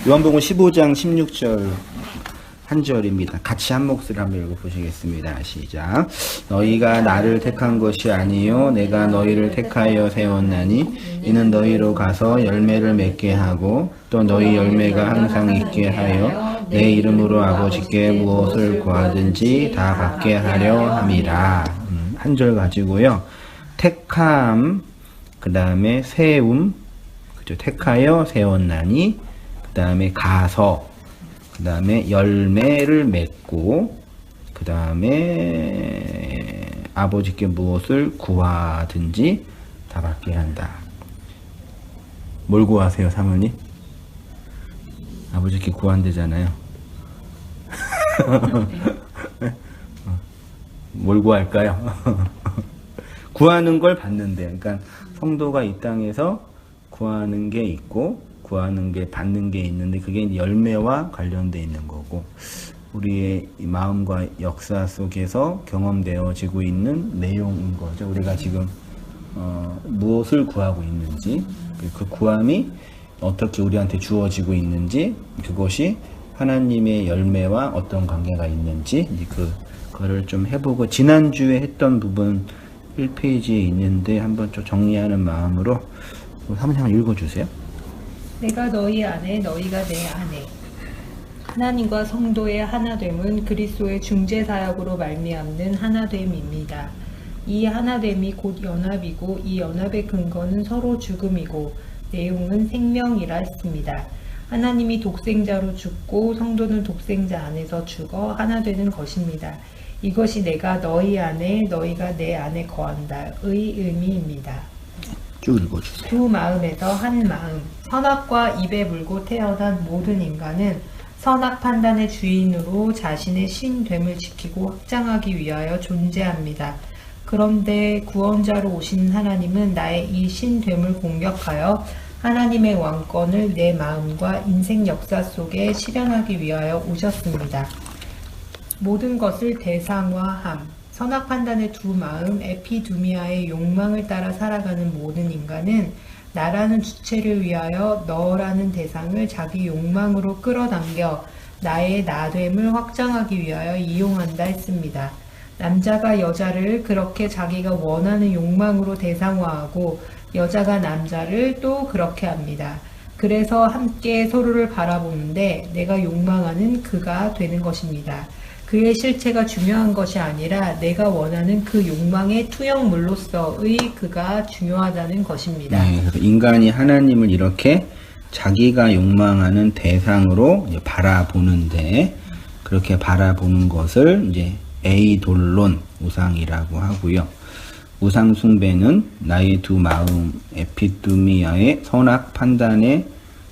요한복음 15장 16절 한 절입니다. 같이 한 몫을 한번 읽어보시겠습니다. 시작. 너희가 나를 택한 것이 아니요 내가 너희를 택하여 세웠나니 이는 너희로 가서 열매를 맺게 하고 또 너희 열매가 항상 있게 하여 내 이름으로 아버지께 무엇을 구하든지 다 받게 하려 함이라. 한 절 가지고요. 택함, 그 다음에 세움, 그죠? 택하여 세웠나니, 그 다음에 가서, 그 다음에 열매를 맺고, 그 다음에 아버지께 무엇을 구하든지 다 받게 한다. 뭘 구하세요, 사모님? 아버지께 구한대잖아요. 뭘 구할까요? 구하는 걸 받는데, 그러니까 성도가 이 땅에서 구하는 게 있고 구하는 게 받는 게 있는데 그게 열매와 관련돼 있는 거고 우리의 마음과 역사 속에서 경험되어지고 있는 내용인 거죠. 우리가 지금 무엇을 구하고 있는지 그 구함이 어떻게 우리한테 주어지고 있는지 그것이 하나님의 열매와 어떤 관계가 있는지 그거를 좀 해보고 지난주에 했던 부분 1페이지에 있는데 한번 좀 정리하는 마음으로 한번 읽어주세요. 내가 너희 안에 너희가 내 안에 하나님과 성도의 하나됨은 그리스도의 중재사역으로 말미암는 하나됨입니다. 이 하나됨이 곧 연합이고 이 연합의 근거는 서로 죽음이고 내용은 생명이라 했습니다. 하나님이 독생자로 죽고 성도는 독생자 안에서 죽어 하나 되는 것입니다. 이것이 내가 너희 안에 너희가 내 안에 거한다의 의미입니다. 쭉 읽어주세요. 두 마음에서 한 마음. 선악과 입에 물고 태어난 모든 인간은 선악 판단의 주인으로 자신의 신됨을 지키고 확장하기 위하여 존재합니다. 그런데 구원자로 오신 하나님은 나의 이 신됨을 공격하여 하나님의 왕권을 내 마음과 인생 역사 속에 실현하기 위하여 오셨습니다. 모든 것을 대상화함. 선악 판단의 두 마음, 에피두미아의 욕망을 따라 살아가는 모든 인간은 나라는 주체를 위하여 너라는 대상을 자기 욕망으로 끌어당겨 나의 나됨을 확장하기 위하여 이용한다 했습니다. 남자가 여자를 그렇게 자기가 원하는 욕망으로 대상화하고 여자가 남자를 또 그렇게 합니다. 그래서 함께 서로를 바라보는데 내가 욕망하는 그가 되는 것입니다. 그의 실체가 중요한 것이 아니라 내가 원하는 그 욕망의 투영물로서의 그가 중요하다는 것입니다. 네, 그래서 인간이 하나님을 이렇게 자기가 욕망하는 대상으로 이제 바라보는데 그렇게 바라보는 것을 이제 에이돌론 우상이라고 하고요. 우상 숭배는 나의 두 마음 에피두미아의 선악 판단의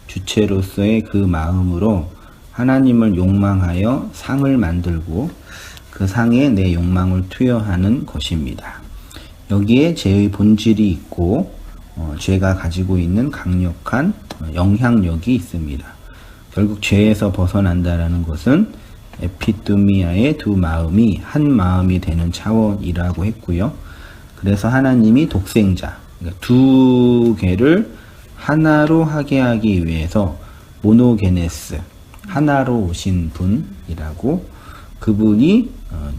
주체로서의 그 마음으로 하나님을 욕망하여 상을 만들고 그 상에 내 욕망을 투여하는 것입니다. 여기에 죄의 본질이 있고 죄가 가지고 있는 강력한 영향력이 있습니다. 결국 죄에서 벗어난다라는 것은 에피두미아의 두 마음이 한 마음이 되는 차원이라고 했고요. 그래서 하나님이 독생자, 그러니까 두 개를 하나로 하게 하기 위해서 모노게네스, 하나로 오신 분이라고 그분이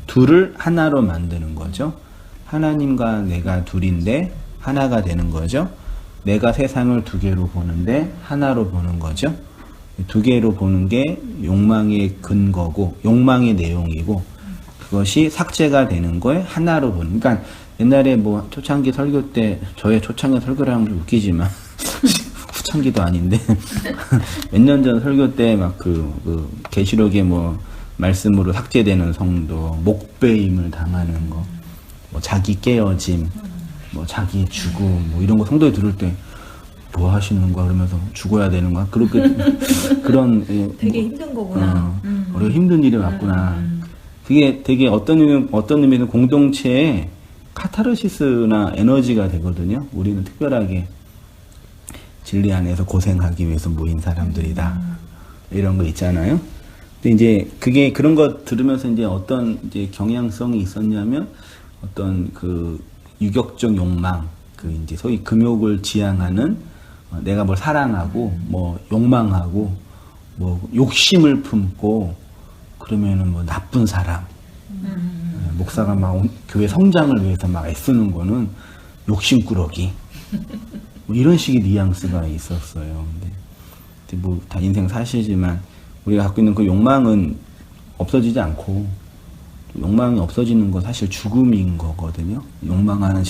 둘을 하나로 만드는 거죠. 하나님과 내가 둘인데 하나가 되는 거죠. 내가 세상을 두 개로 보는데 하나로 보는 거죠. 두 개로 보는 게 욕망의 근거고 욕망의 내용이고 그것이 삭제가 되는 거에 하나로 보는. 그러니까 옛날에 뭐 초창기 설교 때 저의 초창기 설교를 하면 좀 웃기지만 후창기도 아닌데 몇 년 전 설교 때 막 그 계시록에 뭐 말씀으로 삭제되는 성도, 목배임을 당하는 거, 뭐 자기 깨어짐, 뭐 자기 죽음, 뭐 이런 거 성도에 들을 때 뭐 하시는 거야 그러면서 죽어야 되는 거야 그렇게 그런 되게 힘든 거구나. 우리가 힘든 일이 왔구나. 그게 되게 어떤 의미는 공동체의 카타르시스나 에너지가 되거든요. 우리는 특별하게 진리 안에서 고생하기 위해서 모인 사람들이다. 이런 거 있잖아요. 근데 이제 그게 그런 거 들으면서 이제 어떤 이제 경향성이 있었냐면 어떤 그 유격적 욕망, 그 이제 소위 금욕을 지향하는 내가 뭘 사랑하고 뭐 욕망하고 뭐 욕심을 품고 그러면은 뭐 나쁜 사람. 목사가 막 교회 성장을 위해서 막 애쓰는 거는 욕심꾸러기. 뭐 이런 식의 뉘앙스가 있었어요. 근데 뭐 다 인생 사실이지만 우리가 갖고 있는 그 욕망은 없어지지 않고 욕망이 없어지는 건 사실 죽음인 거거든요. 욕망하는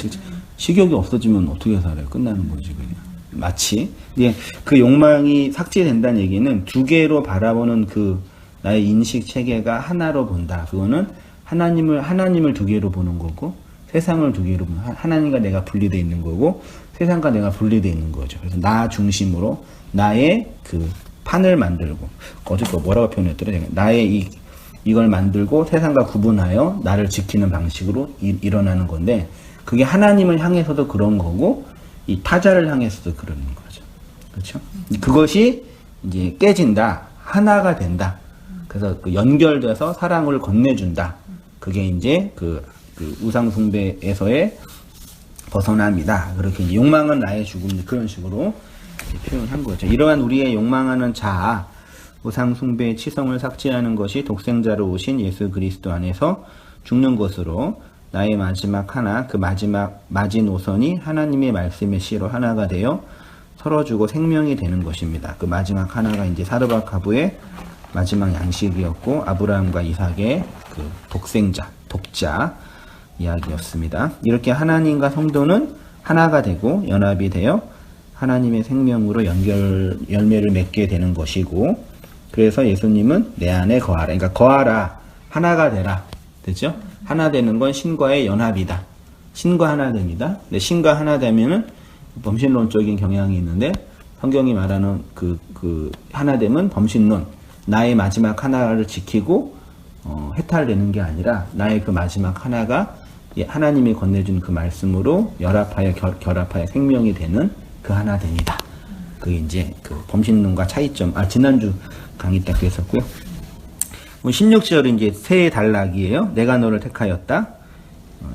식욕이 없어지면 어떻게 살아요? 끝나는 거지 그냥. 마치 이제 그 욕망이 삭제된다는 얘기는 두 개로 바라보는 그 나의 인식 체계가 하나로 본다. 그거는 하나님을 두 개로 보는 거고 세상을 두 개로 보는 하나님과 내가 분리되어 있는 거고 세상과 내가 분리되어 있는 거죠. 그래서 나 중심으로 나의 그 판을 만들고 어제 거 뭐라고 표현했더라? 나의 이걸 만들고 세상과 구분하여 나를 지키는 방식으로 일어나는 건데 그게 하나님을 향해서도 그런 거고 이 타자를 향해서도 그러는 거죠. 그렇죠? 그것이 이제 깨진다. 하나가 된다. 그래서 그 연결돼서 사랑을 건네준다. 그게 이제 그 우상숭배에서의 벗어납니다. 그렇게 욕망은 나의 죽음 그런 식으로 표현한 거죠. 이러한 우리의 욕망하는 자아, 우상숭배의 치성을 삭제하는 것이 독생자로 오신 예수 그리스도 안에서 죽는 것으로 나의 마지막 하나, 그 마지막 마지노선이 하나님의 말씀의 씨로 하나가 되어 서로 주고 생명이 되는 것입니다. 그 마지막 하나가 이제 사르바카부의 마지막 양식이었고 아브라함과 이삭의 그 독자 이야기였습니다. 이렇게 하나님과 성도는 하나가 되고 연합이 되어 하나님의 생명으로 열매를 맺게 되는 것이고 그래서 예수님은 내 안에 거하라. 그러니까 거하라. 하나가 되라. 됐죠? 하나 되는 건 신과의 연합이다. 신과 하나 됩니다. 근데 신과 하나 되면은 범신론적인 경향이 있는데 성경이 말하는 그 하나됨은 범신론. 나의 마지막 하나를 지키고 해탈되는 게 아니라 나의 그 마지막 하나가 하나님이 건네준 그 말씀으로 열합하여 결합하여 생명이 되는 그 하나됨이다. 그게 이제 그 범신론과 차이점. 지난주 강의 때 그랬었고요. 16절은 이제 새 단락이에요. 내가 너를 택하였다.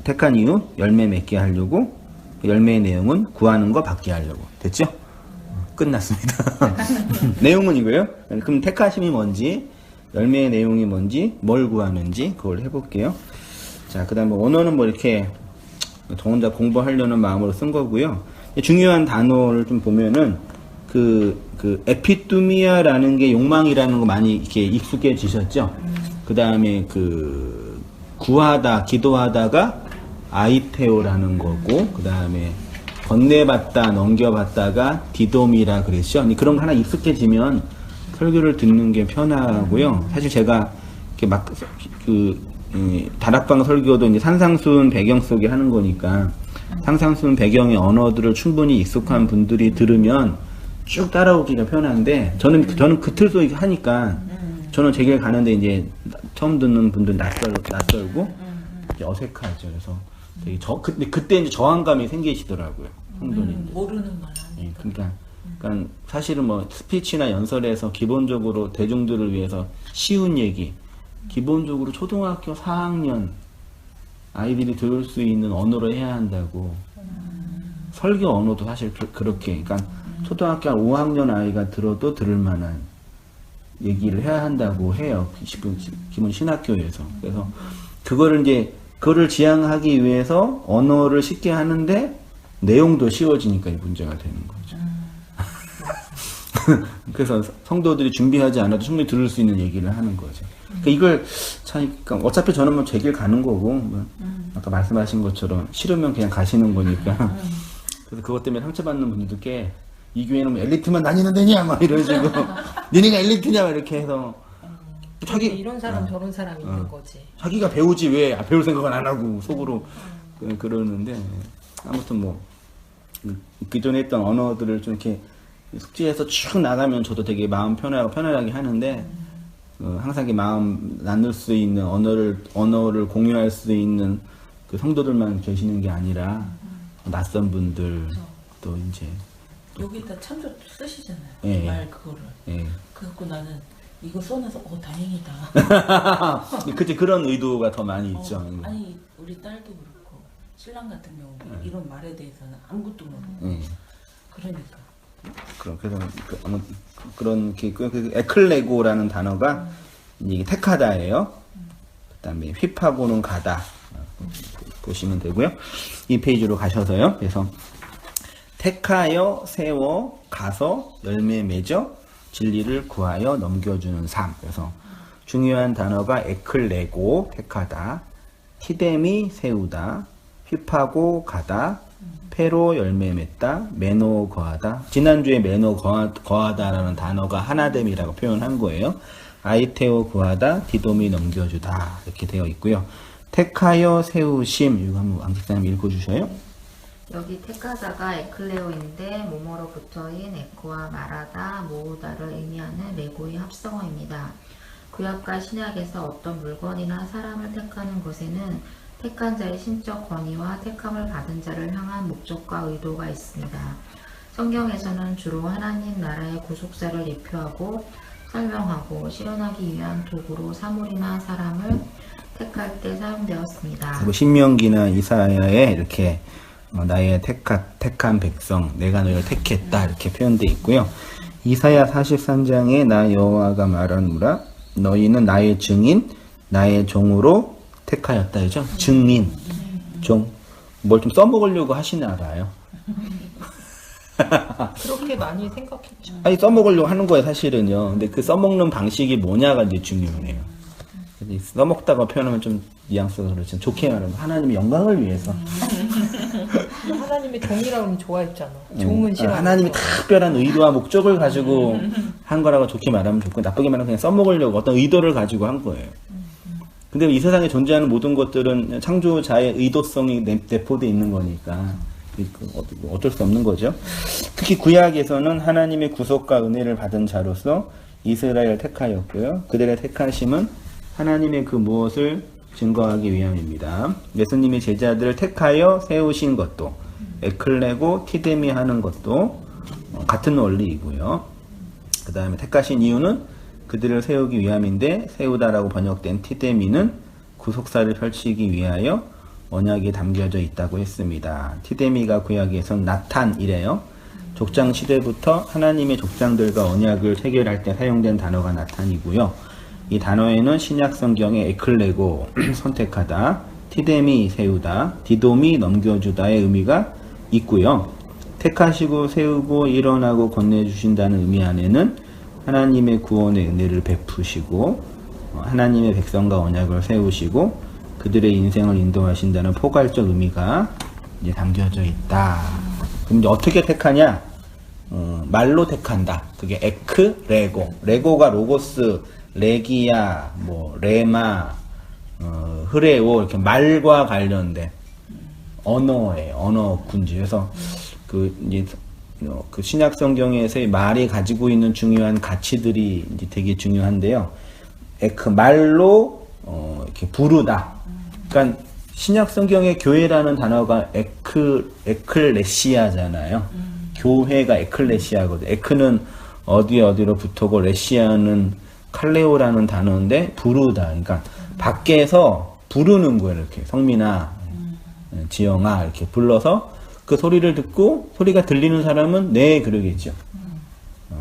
택한 이유 열매 맺게 하려고. 열매의 내용은 구하는 거 받게 하려고. 됐죠? 끝났습니다. 내용은 이거예요. 그럼 택하심이 뭔지, 열매의 내용이 뭔지, 뭘 구하는지 그걸 해볼게요. 자, 그 다음에 언어는 뭐 이렇게 저 혼자 공부하려는 마음으로 쓴 거고요. 중요한 단어를 좀 보면은 그 에피뚜미아라는 게 욕망이라는 거 많이 이렇게 익숙해지셨죠? 그 다음에 그 구하다, 기도하다가 아이테오라는 거고, 그 다음에 건네받다, 넘겨받다가 디돔이라 그랬죠? 그런 거 하나 익숙해지면 설교를 듣는 게 편하고요. 사실 제가 이렇게 막 다락방 설교도 이제 산상수훈 배경 속에 하는 거니까 상상수훈 배경의 언어들을 충분히 익숙한 분들이 들으면 쭉 따라오기가 편한데 저는 그 틀 속에 하니까 저는 제 길 가는데 이제 처음 듣는 분들 낯설고 이제 어색하죠. 그래서 되게 근데 그때 이제 저항감이 생기시더라고요. 성도님들. 모르는 말 예, 그러니까 사실은 뭐 스피치나 연설에서 기본적으로 대중들을 위해서 쉬운 얘기, 기본적으로 초등학교 4학년 아이들이 들을 수 있는 언어로 해야 한다고. 설교 언어도 사실 그렇게, 그러니까 초등학교 한 5학년 아이가 들어도 들을 만한 얘기를 해야 한다고 해요. 기본 신학교에서. 그래서 그거를 지향하기 위해서 언어를 쉽게 하는데 내용도 쉬워지니까 이 문제가 되는 거죠. 그래서 성도들이 준비하지 않아도 충분히 들을 수 있는 얘기를 하는 거죠. 그러니까 이걸 그러니까 어차피 저는 뭐 제 길 가는 거고, 뭐 아까 말씀하신 것처럼 싫으면 그냥 가시는 거니까. 그래서 그것 때문에 상처받는 분들께 이 교회는 뭐 엘리트만 다니는 데냐 막 이런 식으로 니네가 엘리트냐 막 이렇게 해서 이런 사람 저런 사람 있는 거지. 자기가 배우지 왜 배울 생각은 안 하고 속으로 그러는데 아무튼 뭐 그전에 했던 언어들을 좀 이렇게 숙지해서 쭉 나가면 저도 되게 마음 편안하게 하는데 항상 이렇게 마음 나눌 수 있는 언어를 공유할 수 있는 그 성도들만 계시는 게 아니라 낯선 분들 또 이제 여기다 참조 쓰시잖아요. 예. 말 그거를. 예. 그래갖고 나는 이거 써놔서 다행이다. 그치 그런 의도가 더 많이 있죠. 아니 우리 딸도 그렇고 신랑 같은 경우 이런 말에 대해서는 아무것도 모르고 그러니까 그래서 그런 그 에클레고라는 단어가 이게 택하다예요. 그다음에 휩하고는 가다 보시면 되고요. 이 페이지로 가셔서요. 그래서 택하여 세워 가서 열매 맺어 진리를 구하여 넘겨주는 삶. 그래서 중요한 단어가 에클레고 택하다, 티데미 세우다, 휩하고 가다, 페로 열매 맺다, 매노 거하다. 지난주에 매노 거하다라는 단어가 하나됨이라고 표현한 거예요. 아이테오 구하다, 디도미 넘겨주다 이렇게 되어 있고요. 택하여 세우심 이거 한번 왕집사님 읽어주셔요. 여기 택하다가 에클레오인데 모모로부터인 에코와 말하다, 모으다를 의미하는 레고의 합성어입니다. 구약과 신약에서 어떤 물건이나 사람을 택하는 것에는 택한 자의 신적 권위와 택함을 받은 자를 향한 목적과 의도가 있습니다. 성경에서는 주로 하나님 나라의 구속사를 예표하고 설명하고 실현하기 위한 도구로 사물이나 사람을 택할 때 사용되었습니다. 그리고 신명기나 이사야에 이렇게 나의 택한 백성, 내가 너희를 택했다 이렇게 표현되어 있고요. 이사야 43장에 나 여호와가 말하노라 너희는 나의 증인, 나의 종으로 택하였다 그죠? 증인, 종. 뭘 좀 써먹으려고 하시나 봐요. 그렇게 많이 생각했죠. 아니 써먹으려고 하는 거예요 사실은요. 근데 그 써먹는 방식이 뭐냐가 이제 중요해요. 써먹다가 표현하면 좀 뉘앙스가 그렇지만 좋게 말하면 하나님의 영광을 위해서 하나님의 종이라고 하면 좋아했잖아. 종은 싫어. 하나님이 특별한 의도와 목적을 가지고 한 거라고 좋게 말하면 좋고 나쁘게 말하면 그냥 써먹으려고 어떤 의도를 가지고 한 거예요. 근데 이 세상에 존재하는 모든 것들은 창조자의 의도성이 내포되어 있는 거니까 어쩔 수 없는 거죠. 특히 구약에서는 하나님의 구속과 은혜를 받은 자로서 이스라엘을 택하였고요. 그들의 택하심은 하나님의 그 무엇을 증거하기 위함입니다. 예수님의 제자들을 택하여 세우신 것도 에클레고 티데미 하는 것도 같은 원리이고요. 그 다음에 택하신 이유는 그들을 세우기 위함인데 세우다라고 번역된 티데미는 구속사를 펼치기 위하여 언약에 담겨져 있다고 했습니다. 티데미가 구약에선 나탄이래요. 족장 시대부터 하나님의 족장들과 언약을 체결할 때 사용된 단어가 나탄이고요. 이 단어에는 신약 성경의 에클레고 선택하다, 티데미 세우다, 디도미 넘겨주다의 의미가 있고요. 택하시고 세우고 일어나고 건네주신다는 의미 안에는 하나님의 구원의 은혜를 베푸시고 하나님의 백성과 언약을 세우시고 그들의 인생을 인도하신다는 포괄적 의미가 이제 담겨져 있다. 그럼 이제 어떻게 택하냐? 말로 택한다. 그게 에크, 레고. 레고가 로고스, 레기야, 뭐 레마, 흐레오 이렇게 말과 관련된 언어예요. 언어 군지. 그래서 그 이제 그 신약 성경에서의 말이 가지고 있는 중요한 가치들이 이제 되게 중요한데요. 에크 말로 이렇게 부르다. 그러니까 신약 성경의 교회라는 단어가 에클레시아잖아요. 교회가 에클레시아거든. 에크는 어디로 붙어고 레시아는 칼레오라는 단어인데 부르다. 그러니까 밖에서 부르는 거예요. 이렇게 성민아, 지영아 이렇게 불러서 그 소리를 듣고 소리가 들리는 사람은 네 그러겠죠.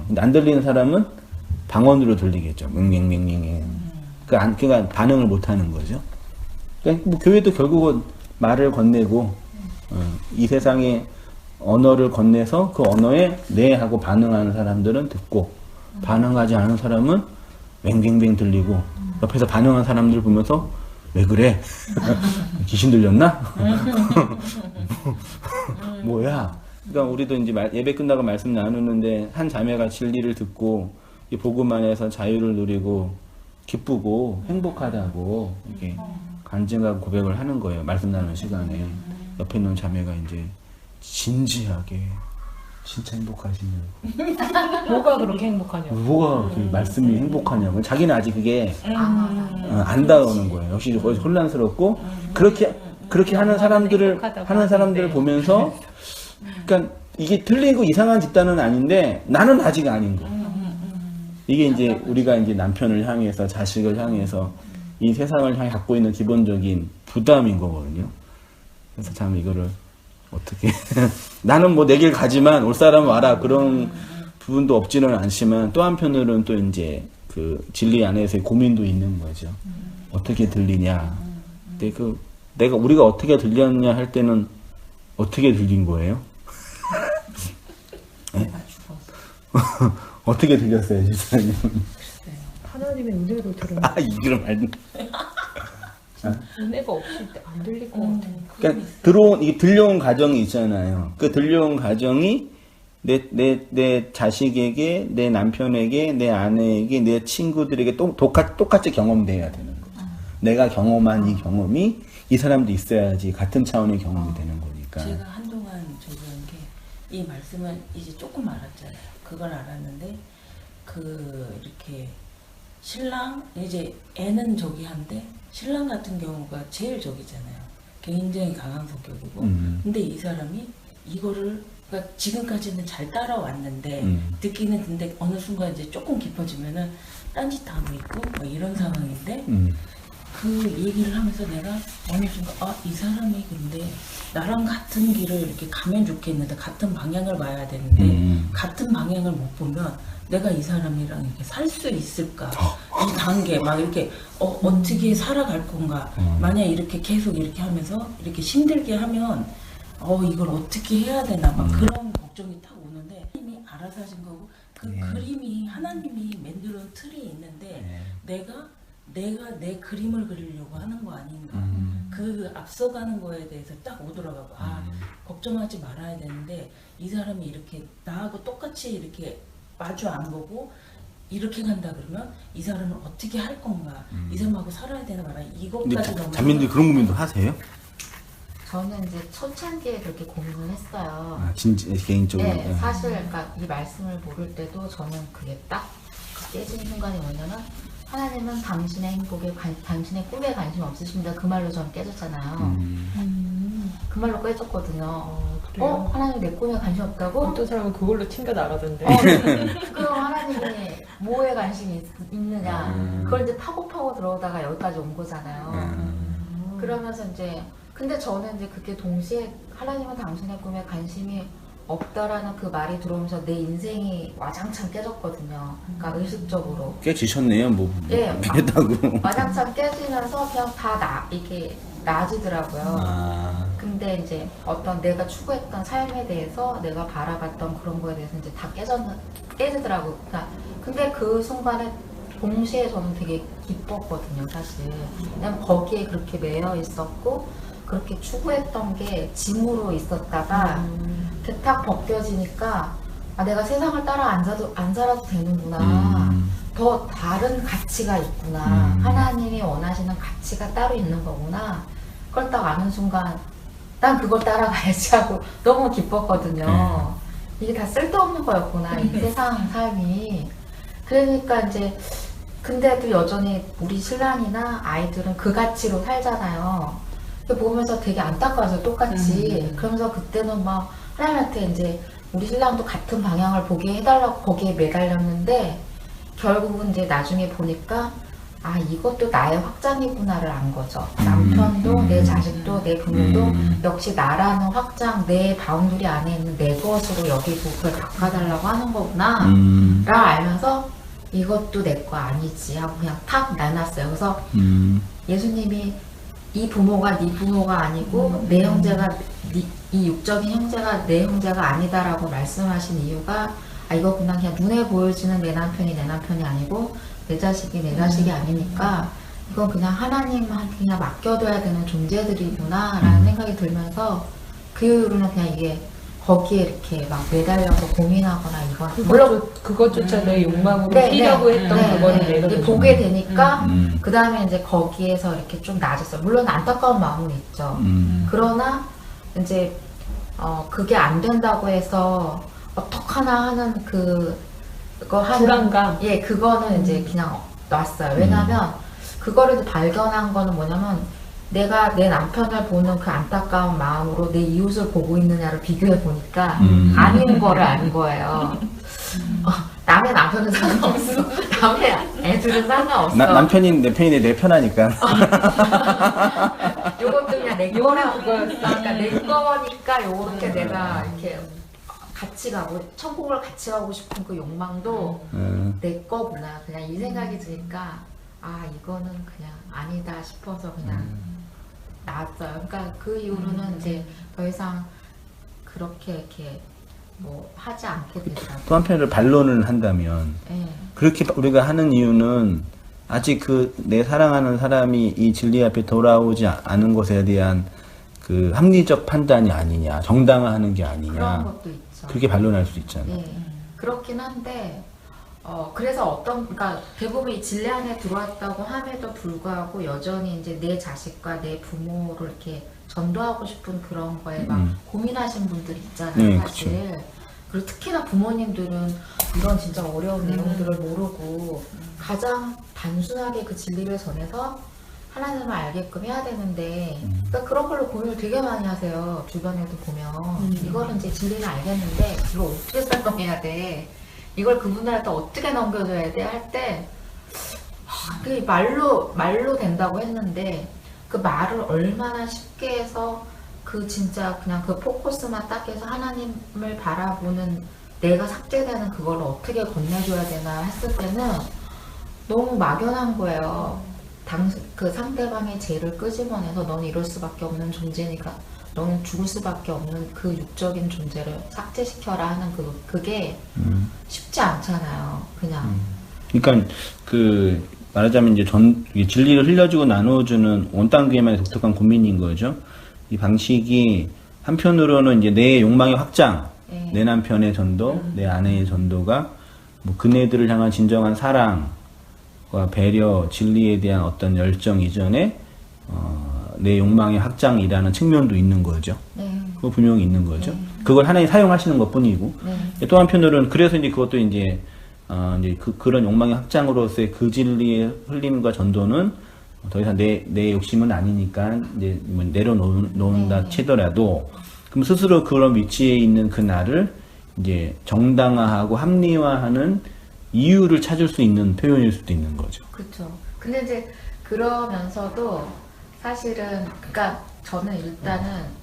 근데 안 들리는 사람은 방언으로 들리겠죠. 맹맹맹맹. 그러니까 반응을 못 하는 거죠. 그러니까 뭐 교회도 결국은 말을 건네고 이 세상의 언어를 건네서 그 언어에 네 하고 반응하는 사람들은 듣고 반응하지 않은 사람은 맹맹맹 들리고 옆에서 반응한 사람들 보면서 왜 그래? 귀신 들렸나? 뭐야? 그러니까 우리도 이제 예배 끝나고 말씀 나누는데 한 자매가 진리를 듣고 이 복음 안에서 자유를 누리고 기쁘고 행복하다고 이렇게 간증하고 고백을 하는 거예요. 말씀 나누는 시간에 옆에 있는 자매가 이제 진지하게 진짜 행복하시냐고. 뭐가 그렇게 행복하냐고. 뭐가 그렇게 말씀이 행복하냐고. 자기는 아직 그게 안 닿아오는 거예요. 역시 혼란스럽고 그렇게 하는 사람들을 보면서 그러니까 이게 틀리고 이상한 집단은 아닌데 나는 아직 아닌 거. 이게 이제 우리가 이제 남편을 향해서 자식을 향해서 이 세상을 향해 갖고 있는 기본적인 부담인 거거든요. 그래서 참 이거를 어떻게 나는 뭐 내 길 가지만 올 사람 와라 그런 부분도 없지는 않지만 또 한편으로는 또 이제 그 진리 안에서의 고민도 있는 거죠. 어떻게 들리냐. 근데 우리가 어떻게 들렸냐 할 때는 어떻게 들린 거예요? 내가 죽었어. 어떻게 들렸어요, 지사님? 하나님의 은혜로 들은 이걸 말. 은혜가 없을 때 안 들릴 것 같아요. 그러니까 이게 들려온 가정이 있잖아요. 그 들려온 가정이 내 자식에게, 내 남편에게, 내 아내에게, 내 친구들에게 똑같이 경험돼야 되는 거죠. 내가 경험한 이 경험이 이 사람도 있어야지 같은 차원의 경험이 되는 거니까. 제가 한동안 저기 한 게 이 말씀은 이제 조금 알았잖아요. 그걸 알았는데 이렇게 신랑 이제 애는 저기 한데 신랑 같은 경우가 제일 저기잖아요. 굉장히 강한 성격이고 근데 이 사람이 이거를 그러니까 지금까지는 잘 따라왔는데 듣기는 듣는데 어느 순간 이제 조금 깊어지면은 딴짓하고 있고 뭐 이런 상황인데 그 얘기를 하면서 내가 어느 순간 이 사람이 근데 나랑 같은 길을 이렇게 가면 좋겠는데 같은 방향을 봐야 되는데 같은 방향을 못 보면 내가 이 사람이랑 이렇게 살 수 있을까? 이 단계 막 이렇게 어떻게 살아갈 건가? 만약 이렇게 계속 이렇게 하면서 이렇게 힘들게 하면 이걸 어떻게 해야 되나 막 그런 걱정이 딱 오는데 하나님이 알아서 하신 거고 그 그림이 하나님이 만들어놓은 틀이 있는데 내가 내 그림을 그리려고 하는 거 아닌가 그 앞서가는 거에 대해서 딱 오더라고요. 걱정하지 말아야 되는데 이 사람이 이렇게 나하고 똑같이 이렇게 마주 안 보고 이렇게 간다 그러면 이 사람은 어떻게 할 건가 이 사람하고 살아야 되나 말아 이것까지 너무 자매님들 그런 고민도 하세요? 저는 이제 초창기에 그렇게 고민을 했어요. 진짜 개인적으로. 네, 사실 그러니까 이 말씀을 모를 때도 저는 그게 딱 깨지는 순간이 뭐냐면 하나님은 당신의 행복에 당신의 꿈에 관심 없으십니다. 그 말로 저는 깨졌잖아요. 그 말로 깨졌거든요. 그래요? 하나님 내 꿈에 관심 없다고? 어떤 사람은 그걸로 튕겨 나가던데. 그럼 하나님이 뭐에 관심이 있느냐? 그걸 이제 파고 들어오다가 여기까지 온 거잖아요. 그러면서 이제 근데 저는 이제 그게 동시에 하나님은 당신의 꿈에 관심이 없다라는 그 말이 들어오면서 내 인생이 와장창 깨졌거든요. 그러니까 의식적으로. 깨지셨네요, 뭐. 예, 깨다고. 와장창 깨지면서 그냥 이게 나아지더라고요. 근데 이제 어떤 내가 추구했던 삶에 대해서 내가 바라봤던 그런 거에 대해서 이제 다 깨지더라고요. 그러니까 근데 그 순간에 동시에 저는 되게 기뻤거든요, 사실. 왜냐면 거기에 그렇게 매여 있었고 그렇게 추구했던 게 짐으로 있었다가 이렇게 탁 벗겨지니까 내가 세상을 따라 안 살아도 되는구나. 더 다른 가치가 있구나. 하나님이 원하시는 가치가 따로 있는 거구나. 그걸 딱 아는 순간 난 그걸 따라가야지 하고 너무 기뻤거든요. 이게 다 쓸데없는 거였구나. 이 세상 삶이. 그러니까 이제 근데도 여전히 우리 신랑이나 아이들은 그 가치로 살잖아요. 보면서 되게 안타까워서 똑같이. 그러면서 그때는 막 하나님한테 이제 우리 신랑도 같은 방향을 보게 해달라고 거기에 매달렸는데 결국은 이제 나중에 보니까 이것도 나의 확장이구나를 안 거죠. 남편도 내 자식도 내 부모도 역시 나라는 확장, 내 바운더리 안에 있는 내 것으로 여기고 그걸 바꿔달라고 하는 거구나 라 알면서 이것도 내 거 아니지 하고 그냥 탁 나눴어요. 그래서 예수님이 이 부모가 네 부모가 아니고 내 형제가 이 육적인 형제가 내 형제가 아니다라고 말씀하신 이유가 이거구나. 그냥 눈에 보여지는 내 남편이 아니고 내 자식이 내 자식이 아니니까 이건 그냥 하나님한테 그냥 맡겨둬야 되는 존재들이구나 라는 생각이 들면서 그 이후로는 그냥 이게 거기에 이렇게 막 매달려서 고민하거나 이건 물론 그것조차 내 욕망으로 뛰려고 했던 그거를 내가 보게 되니까 그 다음에 이제 거기에서 이렇게 좀 나아졌어요. 물론 안타까운 마음은 있죠. 그러나 이제 그게 안 된다고 해서 어떡하나 하는 그거 하는 불안감. 예, 그거는 이제 그냥 놨어요. 왜냐면 그거를 발견한 거는 뭐냐면 내가 내 남편을 보는 그 안타까운 마음으로 내 이웃을 보고 있느냐를 비교해 보니까 아닌 거를 안 거예요. 남의 남편은 상관없어. 남의 애들은 상관없어. 남편이 내 편이 내 편하니까. 요것도 그냥 내 거라고 그러니까 내 거니까 요렇게 내가 이렇게 같이 가고 천국을 같이 가고 싶은 그 욕망도 내 거구나 그냥 이 생각이 드니까 아 이거는 그냥 아니다 싶어서 그냥 나왔어요. 그러니까 그 이후로는 이제 더 이상 그렇게 이렇게 뭐 하지 않게 되더라고요. 또 한편으로 반론을 한다면 예. 그렇게 우리가 하는 이유는 아직 그 내 사랑하는 사람이 이 진리 앞에 돌아오지 않은 것에 대한 그 합리적 판단이 아니냐, 정당화하는 게 그런 아니냐, 것도 있죠. 그렇게 반론할 수 있잖아요. 예. 그렇긴 한데 그래서 그러니까 대부분 이 진리 안에 들어왔다고 함에도 불구하고 여전히 이제 내 자식과 내 부모를 이렇게 전도하고 싶은 그런 거에 막 고민하신 분들이 있잖아요, 네, 사실. 그리고 특히나 부모님들은 이런 진짜 어려운 내용들을 모르고 가장 단순하게 그 진리를 전해서 하나님을 알게끔 해야 되는데 그러니까 그런 걸로 고민을 되게 많이 하세요. 주변에도 보면 이거는 이제 진리를 알겠는데 이걸 어떻게 설명해야 돼? 이걸 그분들한테 어떻게 넘겨줘야 돼? 할 때 그 말로 된다고 했는데 그 말을 얼마나 쉽게 해서 그 진짜 그냥 그 포커스만 딱 해서 하나님을 바라보는 내가 삭제되는 그걸 어떻게 건네줘야 되나 했을 때는 너무 막연한 거예요. 그 상대방의 죄를 끄집어내서 너는 이럴 수밖에 없는 존재니까 너는 죽을 수밖에 없는 그 육적인 존재를 삭제시켜라 하는 그게 쉽지 않잖아요. 그냥. 그러니까 그 말하자면 이제 진리를 흘려주고 나눠주는 원단교회만의 독특한 고민인 거죠. 이 방식이 한편으로는 이제 내 욕망의 확장, 네. 내 남편의 전도, 내 아내의 전도가 뭐 그네들을 향한 진정한 사랑과 배려, 진리에 대한 어떤 열정 이전에 내 욕망의 확장이라는 측면도 있는 거죠. 네. 그거 분명히 있는 거죠. 네. 그걸 하나님 사용하시는 것뿐이고 네. 또 한편으로는 그래서 이제 그것도 이제 그런 욕망의 확장으로서의 그 진리의 흘림과 전도는 더 이상 내 욕심은 아니니까 이제 뭐 내려놓는다 네. 치더라도 그럼 스스로 그런 위치에 있는 그 나를 이제 정당화하고 합리화하는 이유를 찾을 수 있는 표현일 수도 있는 거죠. 그렇죠. 근데 이제 그러면서도 사실은 그러니까 저는 일단은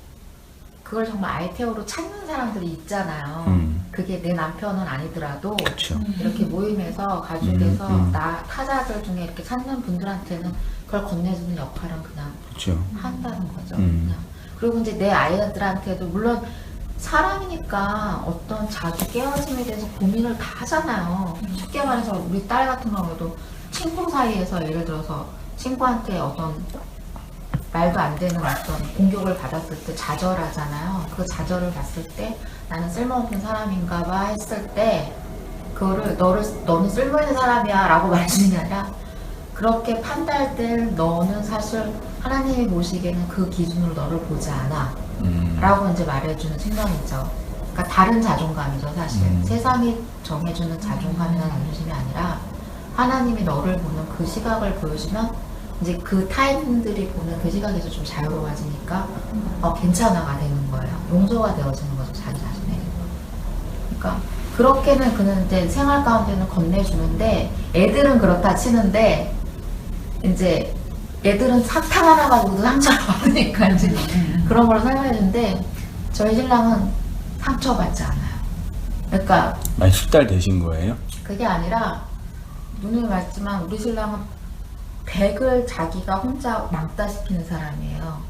그걸 정말 아이테오로 찾는 사람들이 있잖아요. 그게 내 남편은 아니더라도 그렇죠. 이렇게 모임에서 가족에서 나 타자들 중에 이렇게 찾는 분들한테는 그걸 건네주는 역할은 그냥 그렇죠. 한다는 거죠. 그냥. 그리고 이제 내 아이들한테도 물론 사람이니까 어떤 자기 깨어짐에 대해서 고민을 다 하잖아요. 쉽게 말해서 우리 딸 같은 경우도 친구 사이에서 예를 들어서 친구한테 어떤 말도 안 되는 어떤 공격을 받았을 때 좌절하잖아요. 그 좌절을 봤을 때 나는 쓸모없는 사람인가 봐 했을 때 그거를 너는 쓸모있는 사람이야 라고 말해주는 게 아니라 그렇게 판단할 때 너는 사실 하나님이 보시기에는 그 기준으로 너를 보지 않아 라고 이제 말해주는 측면이죠. 그러니까 다른 자존감이죠 사실. 세상이 정해주는 자존감이나 자존심이 아니라 하나님이 너를 보는 그 시각을 보여주면 이제 그 타인들이 보는 그 시각에서 좀 자유로워지니까 괜찮아가 되는 거예요. 용서가 되어지는 거죠 자기 자신에게. 그러니까 그렇게는 그는 이제 생활 가운데는 건네주는데 애들은 그렇다 치는데 이제 애들은 사탕 하나 가지고도 상처를 받으니까 이제 그런 걸 설명해주는데 저희 신랑은 상처받지 않아요. 그러니까 많이 숙달 되신 거예요? 그게 아니라 누님이 말했지만 우리 신랑은 100을 자기가 혼자 망다시키는 사람이에요.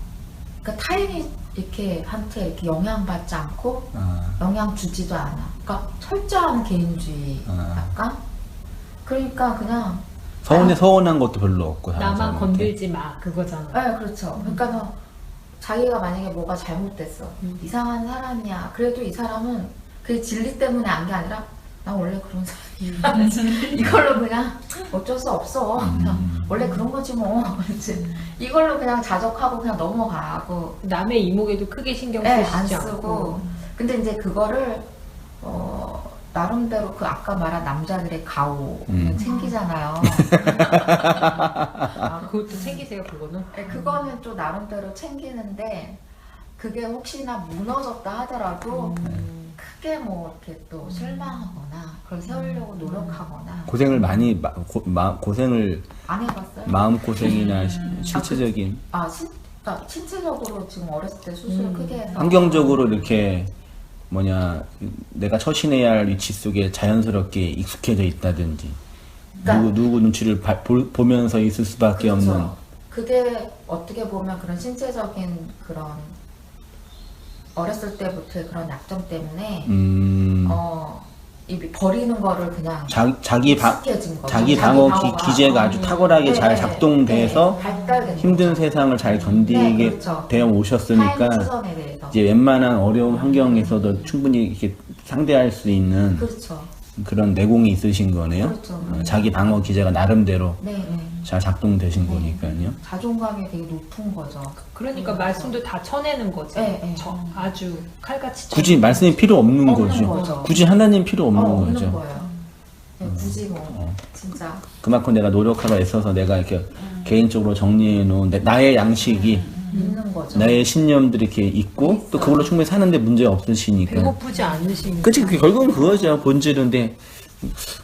그러니까 타인이 이렇게 한테 이렇게 영향받지 않고 영향 주지도 않아. 그러니까 철저한 개인주의 약간. 그러니까 그냥 서운한 것도 별로 없고 다른 나만 사람한테. 건들지 마 그거잖아. 네, 그렇죠. 그러니까 자기가 만약에 뭐가 잘못됐어. 이상한 사람이야. 그래도 이 사람은 그 진리 때문에 안 게 아니라 나 원래 그런 사람이야. 이걸로 그냥 어쩔 수 없어. 그냥 원래 그런 거지 뭐. 이걸로 그냥 자족하고 그냥 넘어가고. 남의 이목에도 크게 신경 네, 쓰시지 안 쓰고. 않고. 근데 이제 그거를 나름대로 그 아까 말한 남자들의 가오 챙기잖아요. 그것도 챙기세요 그거는? 네, 그거는 또 나름대로 챙기는데 그게 혹시나 무너졌다 하더라도 크게 뭐 이렇게 또 실망하거나 그걸 세우려고 노력하거나 고생을 많이 고생을 안 해봤어요? 마음 고생이나 실체적인 그러니까 신체적으로 지금 어렸을 때 수술을 크게 해서 환경적으로 이렇게 내가 처신해야 할 위치 속에 자연스럽게 익숙해져 있다든지 그러니까- 누구 눈치를 보면서 있을 수밖에 그렇죠. 없는. 그게 어떻게 보면 그런 신체적인 그런 어렸을 때부터의 그런 약점 때문에 이 버리는 거를 그냥 자기 익숙해진 거죠. 자기 방어 방어가. 기제가 아주 탁월하게 잘 작동돼서 발달된 힘든 거죠. 세상을 잘 견디게 네, 그렇죠. 되어 오셨으니까 타인의 대해서. 이제 웬만한 어려운 환경에서도 충분히 이렇게 상대할 수 있는 그렇죠. 그런 내공이 있으신 거네요. 그렇죠. 자기 방어 기제가 나름대로 네, 네. 잘 작동되신 거니까요. 자존감이 되게 높은 거죠. 그러니까 말씀도 다 쳐내는 거죠. 네, 네. 아주 칼같이 굳이 쳐내는 말씀이 필요 없는 없는 거죠. 거죠. 굳이 하나님 필요 없는 없는 거죠. 거예요. 네, 굳이 뭐 진짜 그만큼 내가 노력하고 애써서 내가 이렇게 개인적으로 정리해 놓은 나의 양식이 있는 거죠. 나의 신념들이 이렇게 있고 또 그걸로 충분히 사는데 문제 없으시니까. 배고프지 않으시니까. 그치, 결국은 그거죠. 본질인데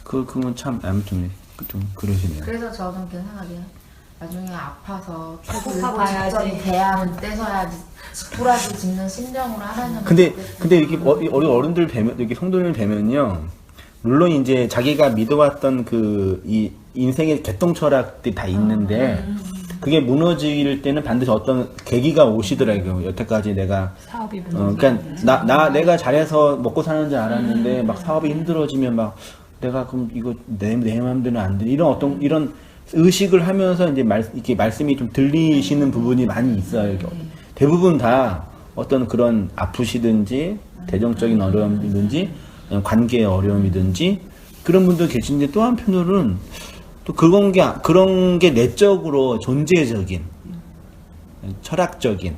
그건 참 아무튼 좀 그러시네요. 그래서 저는 그 생각이에요. 나중에 아파서 배고파 봐야지. 직전에 대안은 떼서야지 지푸라기 짚는 심정으로 하라는. 근데 이렇게 어른들 뵈면 이렇게 성도님을 뵈면요. 물론 이제 자기가 믿어왔던 이 인생의 개똥 철학들이 다 있는데 그게 무너질 때는 반드시 어떤 계기가 오시더라고요. 여태까지 내가 사업이 무너지고. 그러니까 내가 잘해서 먹고 사는 줄 알았는데 막 사업이 힘들어지면 막 내가 그럼 이거 내 마음대로는 안 돼. 이런 의식을 하면서 이제 이렇게 말씀이 좀 들리시는 부분이 많이 있어요. 대부분 다 어떤 그런 아프시든지 재정적인 어려움이든지 관계의 어려움이든지 그런 분도 계신데 또 한편으로는 또 그런 게 내적으로 존재적인 철학적인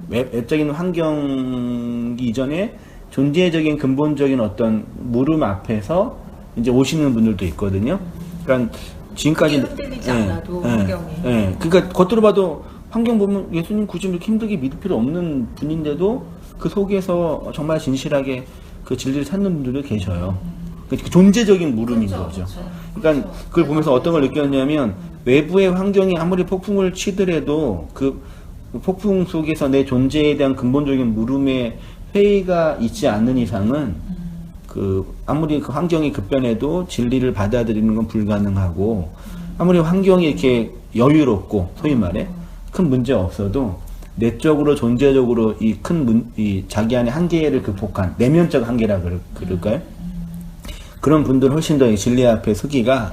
외적인 환경 이전에 존재적인 근본적인 어떤 물음 앞에서 이제 오시는 분들도 있거든요. 그러니까 지금까지 흔들리지 않아도 환경이. 그러니까 겉으로 봐도 환경 보면 예수님 굳이 이렇게 힘들게 믿을 필요 없는 분인데도 그 속에서 정말 진실하게 그 진리를 찾는 분들도 계셔요. 그 존재적인 물음인 거죠. 그러니까 그걸 보면서 어떤 걸 느꼈냐면 외부의 환경이 아무리 폭풍을 치더라도 그 폭풍 속에서 내 존재에 대한 근본적인 물음의 회의가 있지 않는 이상은 아무리 그 환경이 급변해도 진리를 받아들이는 건 불가능하고 아무리 환경이 이렇게 여유롭고 소위 말해 큰 문제 없어도 내적으로 존재적으로 이 자기 안의 한계를 극복한 내면적 한계라 그럴까요? 그런 분들은 훨씬 더 진리 앞에 서기가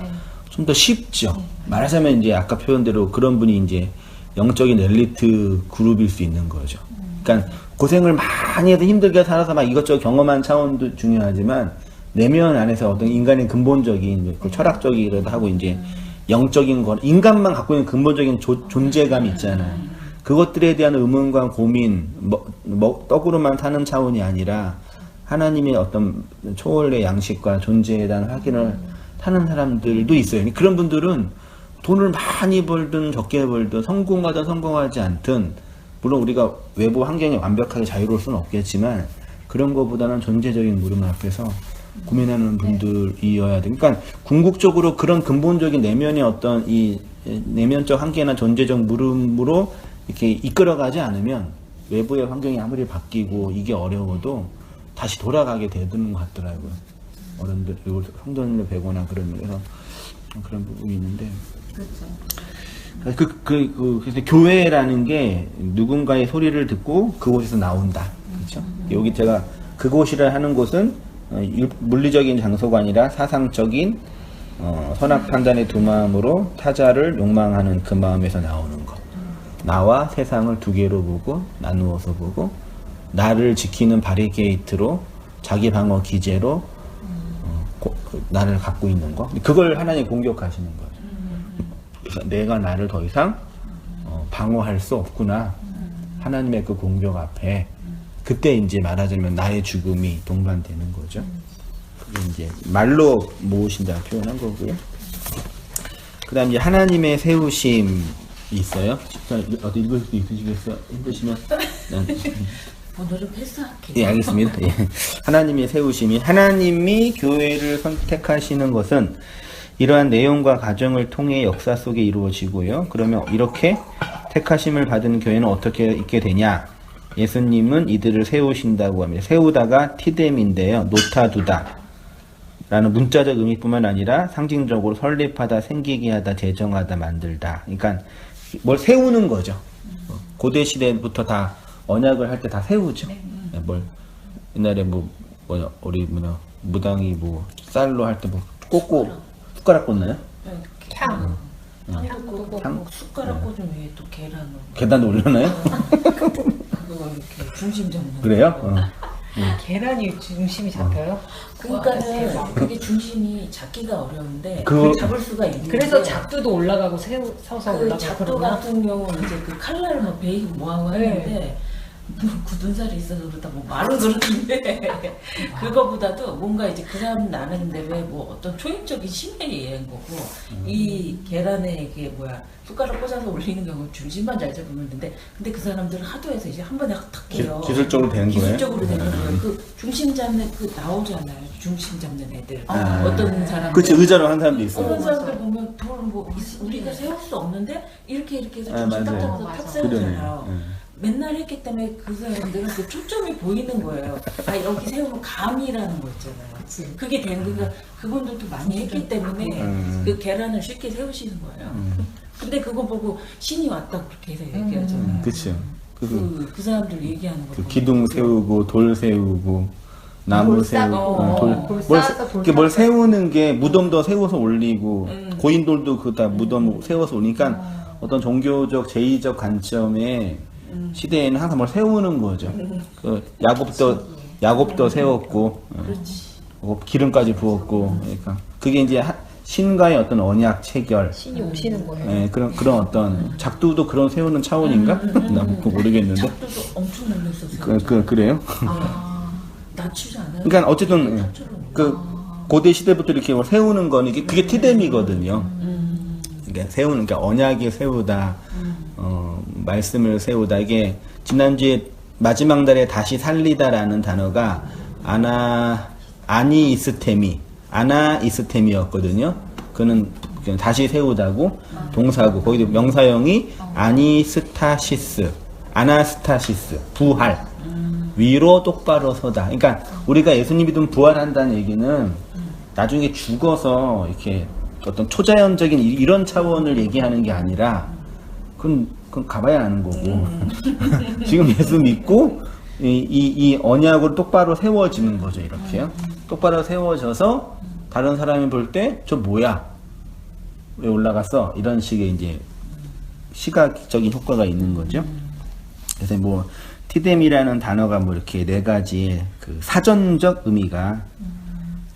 좀 더 쉽죠. 말하자면 이제 아까 표현대로 그런 분이 이제 영적인 엘리트 그룹일 수 있는 거죠. 그러니까 고생을 많이 해도 힘들게 살아서 막 이것저것 경험한 차원도 중요하지만 내면 안에서 어떤 인간의 근본적인 철학적이라도 하고 이제 영적인 거 인간만 갖고 있는 근본적인 존재감이 있잖아요. 그것들에 대한 의문과 고민, 떡으로만 사는 차원이 아니라 하나님의 어떤 초월의 양식과 존재에 대한 확인을 하는 사람들도 있어요. 그런 분들은 돈을 많이 벌든 적게 벌든 성공하든 성공하지 않든 물론 우리가 외부 환경이 완벽하게 자유로울 수는 없겠지만 그런 것보다는 존재적인 물음 앞에서 고민하는 분들이어야 돼. 그러니까 궁극적으로 그런 근본적인 내면의 어떤 이 내면적 한계나 존재적 물음으로 이렇게 이끌어가지 않으면 외부의 환경이 아무리 바뀌고 이게 어려워도 다시 돌아가게 되는 것 같더라고요. 어른들, 성도님을 뵈거나 그러면서 그런 부분이 있는데. 그래서 교회라는 게 누군가의 소리를 듣고 그곳에서 나온다. 그렇죠? 여기 제가 그곳이라 하는 곳은 물리적인 장소가 아니라 사상적인 선악 판단의 두 마음으로 타자를 욕망하는 그 마음에서 나오는 것. 나와 세상을 두 개로 보고 나누어서 보고 나를 지키는 바리게이트로 자기 방어 기제로 나를 갖고 있는 거. 그걸 하나님 공격하시는 거예요. 그래서 내가 나를 더 이상 방어할 수 없구나. 하나님의 그 공격 앞에 그때 이제 말하자면 나의 죽음이 동반되는 거죠. 그게 이제 말로 모으신다 표현한 거고요. 그 다음 이제 하나님의 세우심이 있어요. 어디 읽을 수 있으시겠어요? 힘드시면. 오늘은 패스할게요. 예, 알겠습니다. 예. 하나님의 세우심이 하나님이 교회를 선택하시는 것은 이러한 내용과 과정을 통해 역사 속에 이루어지고요. 그러면 이렇게 택하심을 받은 교회는 어떻게 있게 되냐? 예수님은 이들을 세우신다고 합니다. 세우다가 티뎀인데요. 놓다두다 라는 문자적 의미뿐만 아니라 상징적으로 설립하다, 생기게 하다, 제정하다, 만들다. 그러니까 뭘 세우는 거죠. 고대 시대부터 다 언약을 할 때 다 세우죠. 뭘 옛날에 우리 무당이 쌀로 할 때 꽂고 숟가락 꽂나요? 향. 향도 숟가락 꽂은 위에 또 계란으로. 계단도 올려놔요? 그거 이렇게 중심 잡는. 그래요? 계란이 중심이 잡혀요? 그러니까는 그게 중심이 잡기가 어려운데 그- 잡을 수가 있는데. 그래서 작두도 올라가고 서서 그 올라가고 작두 그러나? 같은 경우는 이제 그 칼날을 막 베이고 뭐하고 하는데 굳은 살이 있어서 그렇다 말은 그렇던데 그거보다도 뭔가 이제 그 사람 나는데 왜 어떤 초인적인 힘에 의한 거고 이 계란에 이게 숟가락 꽂아서 올리는 경우는 중심만 잘 잡으면 되는데 근데 그 사람들은 하도 해서 이제 한 번에 탁 해요. 기술적으로 되는 거예요? 기술적으로 되는 거예요. 그 중심 잡는 나오잖아요. 중심 잡는 애들. 어떤 사람들. 그치, 의자로 한 사람도 있어요. 어떤 사람들 보면 우리가 세울 수 없는데 이렇게 해서 중심 딱 맞아요. 잡아서 탁 세우잖아요. 그러네. 맨날 했기 때문에 그 사람들은 그 초점이 보이는 거예요. 여기 세우면 감이라는 거 있잖아요. 그게 되는 거니까 그분들도 많이 했기 때문에 그 계란을 쉽게 세우시는 거예요. 근데 그거 보고 신이 왔다 그렇게 해서 얘기하잖아요. 그쵸. 그 사람들 얘기하는 거. 그 기둥 세우고 돌 세우고 나무 돌 세우고 쌓고, 돌 쌓아서 돌 뭘 쌓고. 세우는 게 무덤도 세워서 올리고 고인돌도 그 다 무덤 세워서 올리니까 어떤 종교적 제의적 관점에 시대에는 항상 뭘 세우는 거죠. 그 야곱도 세웠고 기름까지 부었고 그러니까 그게 이제 신과의 어떤 언약 체결. 신이 오시는 거예요. 네, 그런 어떤 작두도 그런 세우는 차원인가? 난 그거 모르겠는데. 작두도 엄청 놀랐었어요. 그래요? 낮추지 않아요? 그러니까 어쨌든 그 고대 시대부터 이렇게 뭐 세우는 거는 그게 티뎀이거든요. 그러니까 세우는 그러니까 언약이 세우다, 말씀을 세우다. 이게 지난주에 마지막 날에 다시 살리다라는 단어가 아나이스템이었거든요. 그는 그냥 다시 세우다고 동사고 거기도 명사형이 아나스타시스 부활. 위로 똑바로 서다. 그러니까 우리가 예수님 믿으면 부활한다는 얘기는 나중에 죽어서 이렇게 어떤 초자연적인 이런 차원을 얘기하는 게 아니라 그건 가봐야 아는 거고 지금 예수 믿고 이 언약으로 똑바로 세워지는 거죠. 이렇게요. 똑바로 세워져서 다른 사람이 볼 때 저 뭐야? 왜 올라갔어? 이런 식의 이제 시각적인 효과가 있는 거죠. 그래서 티뎀이라는 단어가 이렇게 네 가지 그 사전적 의미가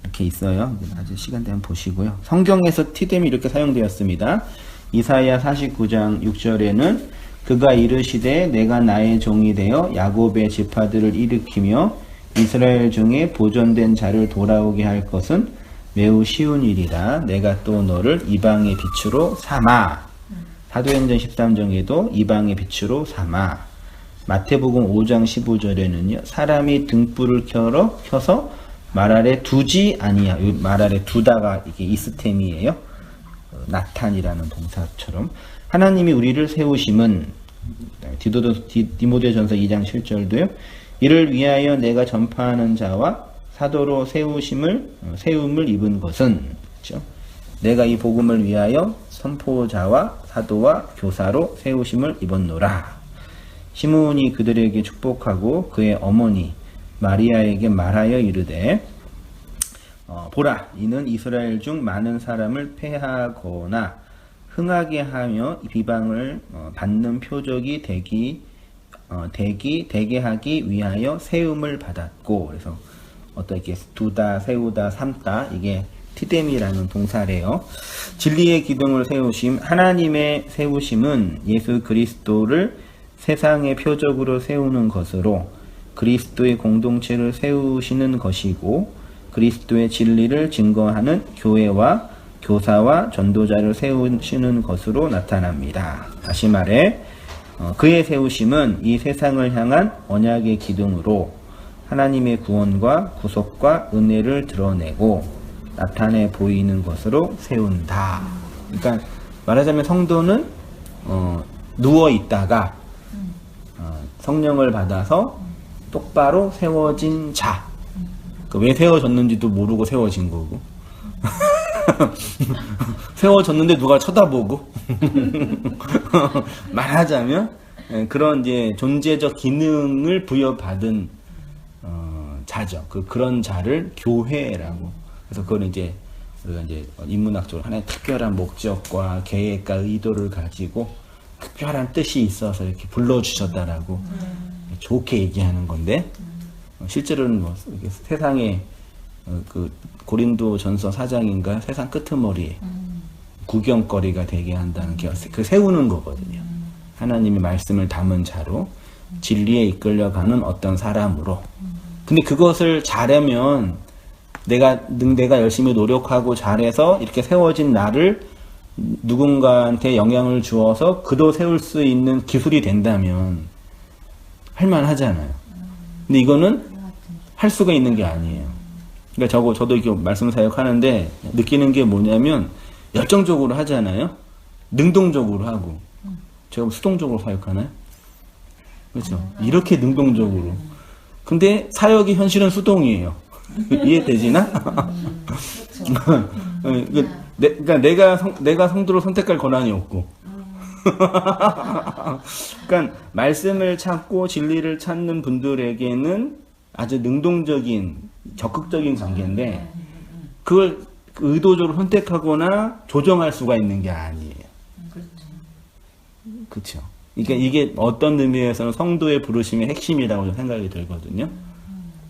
이렇게 있어요. 아주 시간 되면 보시고요. 성경에서 티뎀이 이렇게 사용되었습니다. 이사야 49장 6절에는 그가 이르시되 내가 나의 종이 되어 야곱의 지파들을 일으키며 이스라엘 중에 보존된 자를 돌아오게 할 것은 매우 쉬운 일이라. 내가 또 너를 이방의 빛으로 삼아. 사도행전 13장에도 이방의 빛으로 삼아. 마태복음 5장 15절에는요. 사람이 등불을 켜서 말 아래 두지 아니야. 말 아래 두다가 이게 이스템이에요. 나탄이라는 동사처럼 하나님이 우리를 세우심은 디모데전서 2장 7절도요. 이를 위하여 내가 전파하는 자와 사도로 세움을 입은 것은 그렇죠? 내가 이 복음을 위하여 선포자와 사도와 교사로 세우심을 입었노라. 시므온이 그들에게 축복하고 그의 어머니 마리아에게 말하여 이르되 보라 이는 이스라엘 중 많은 사람을 패하거나 흥하게 하며 비방을 받는 표적이 되게 하기 위하여 세움을 받았고. 그래서 어떻게 두다 세우다 삼다 이게 티뎀이라는 동사래요. 진리의 기둥을 세우심. 하나님의 세우심은 예수 그리스도를 세상의 표적으로 세우는 것으로 그리스도의 공동체를 세우시는 것이고 그리스도의 진리를 증거하는 교회와 교사와 전도자를 세우시는 것으로 나타납니다. 다시 말해 그의 세우심은 이 세상을 향한 언약의 기둥으로 하나님의 구원과 구속과 은혜를 드러내고 나타내 보이는 것으로 세운다. 그러니까 말하자면 성도는 누워 있다가 성령을 받아서 똑바로 세워진 자. 왜 세워졌는지도 모르고 세워진 거고. 세워졌는데 누가 쳐다보고. 말하자면 그런 이제 존재적 기능을 부여받은 자죠. 그런 자를 교회라고. 그래서 그거는 이제 우리가 이제 인문학적으로 하나의 특별한 목적과 계획과 의도를 가지고 특별한 뜻이 있어서 이렇게 불러주셨다라고 좋게 얘기하는 건데, 실제로는 뭐 세상에 그 고린도 전서 4장인가 세상 끄트머리에 구경거리가 되게 한다는 게 그 세우는 거거든요. 하나님의 말씀을 담은 자로 진리에 이끌려가는 어떤 사람으로. 근데 그것을 잘하면 내가 열심히 노력하고 잘해서 이렇게 세워진 나를 누군가한테 영향을 주어서 그도 세울 수 있는 기술이 된다면 할만하잖아요. 근데 이거는 할 수가 있는 게 아니에요. 그러니까 저도 이렇게 말씀 사역하는데 느끼는 게 뭐냐면 열정적으로 하잖아요. 능동적으로 하고. 제가 뭐 수동적으로 사역하나요? 그렇죠. 이렇게 능동적으로. 근데 사역이 현실은 수동이에요. 이해되지나? 그러니까 내가 성도를 선택할 권한이 없고. 그러니까 말씀을 찾고 진리를 찾는 분들에게는 아주 능동적인 적극적인 관계인데 그걸 의도적으로 선택하거나 조정할 수가 있는 게 아니에요. 그렇죠. 그러니까 이게 어떤 의미에서는 성도의 부르심의 핵심이라고 생각이 들거든요.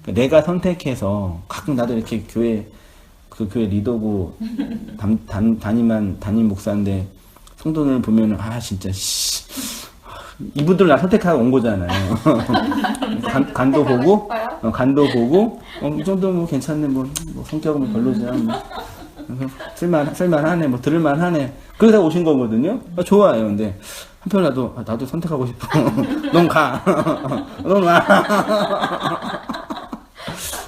그러니까 내가 선택해서 가끔 나도 이렇게 교회 리더고 담임 목사인데 성도를 보면 진짜 이분들 나 선택하고 온 거잖아요. 간도 보고 이 정도 뭐 괜찮네, 뭐 성격은 별로지만 쓸만하네, 뭐 들을만하네. 그러다 오신 거거든요. 좋아요. 근데 한편 나도 선택하고 싶어. 넌 가. 넌 와.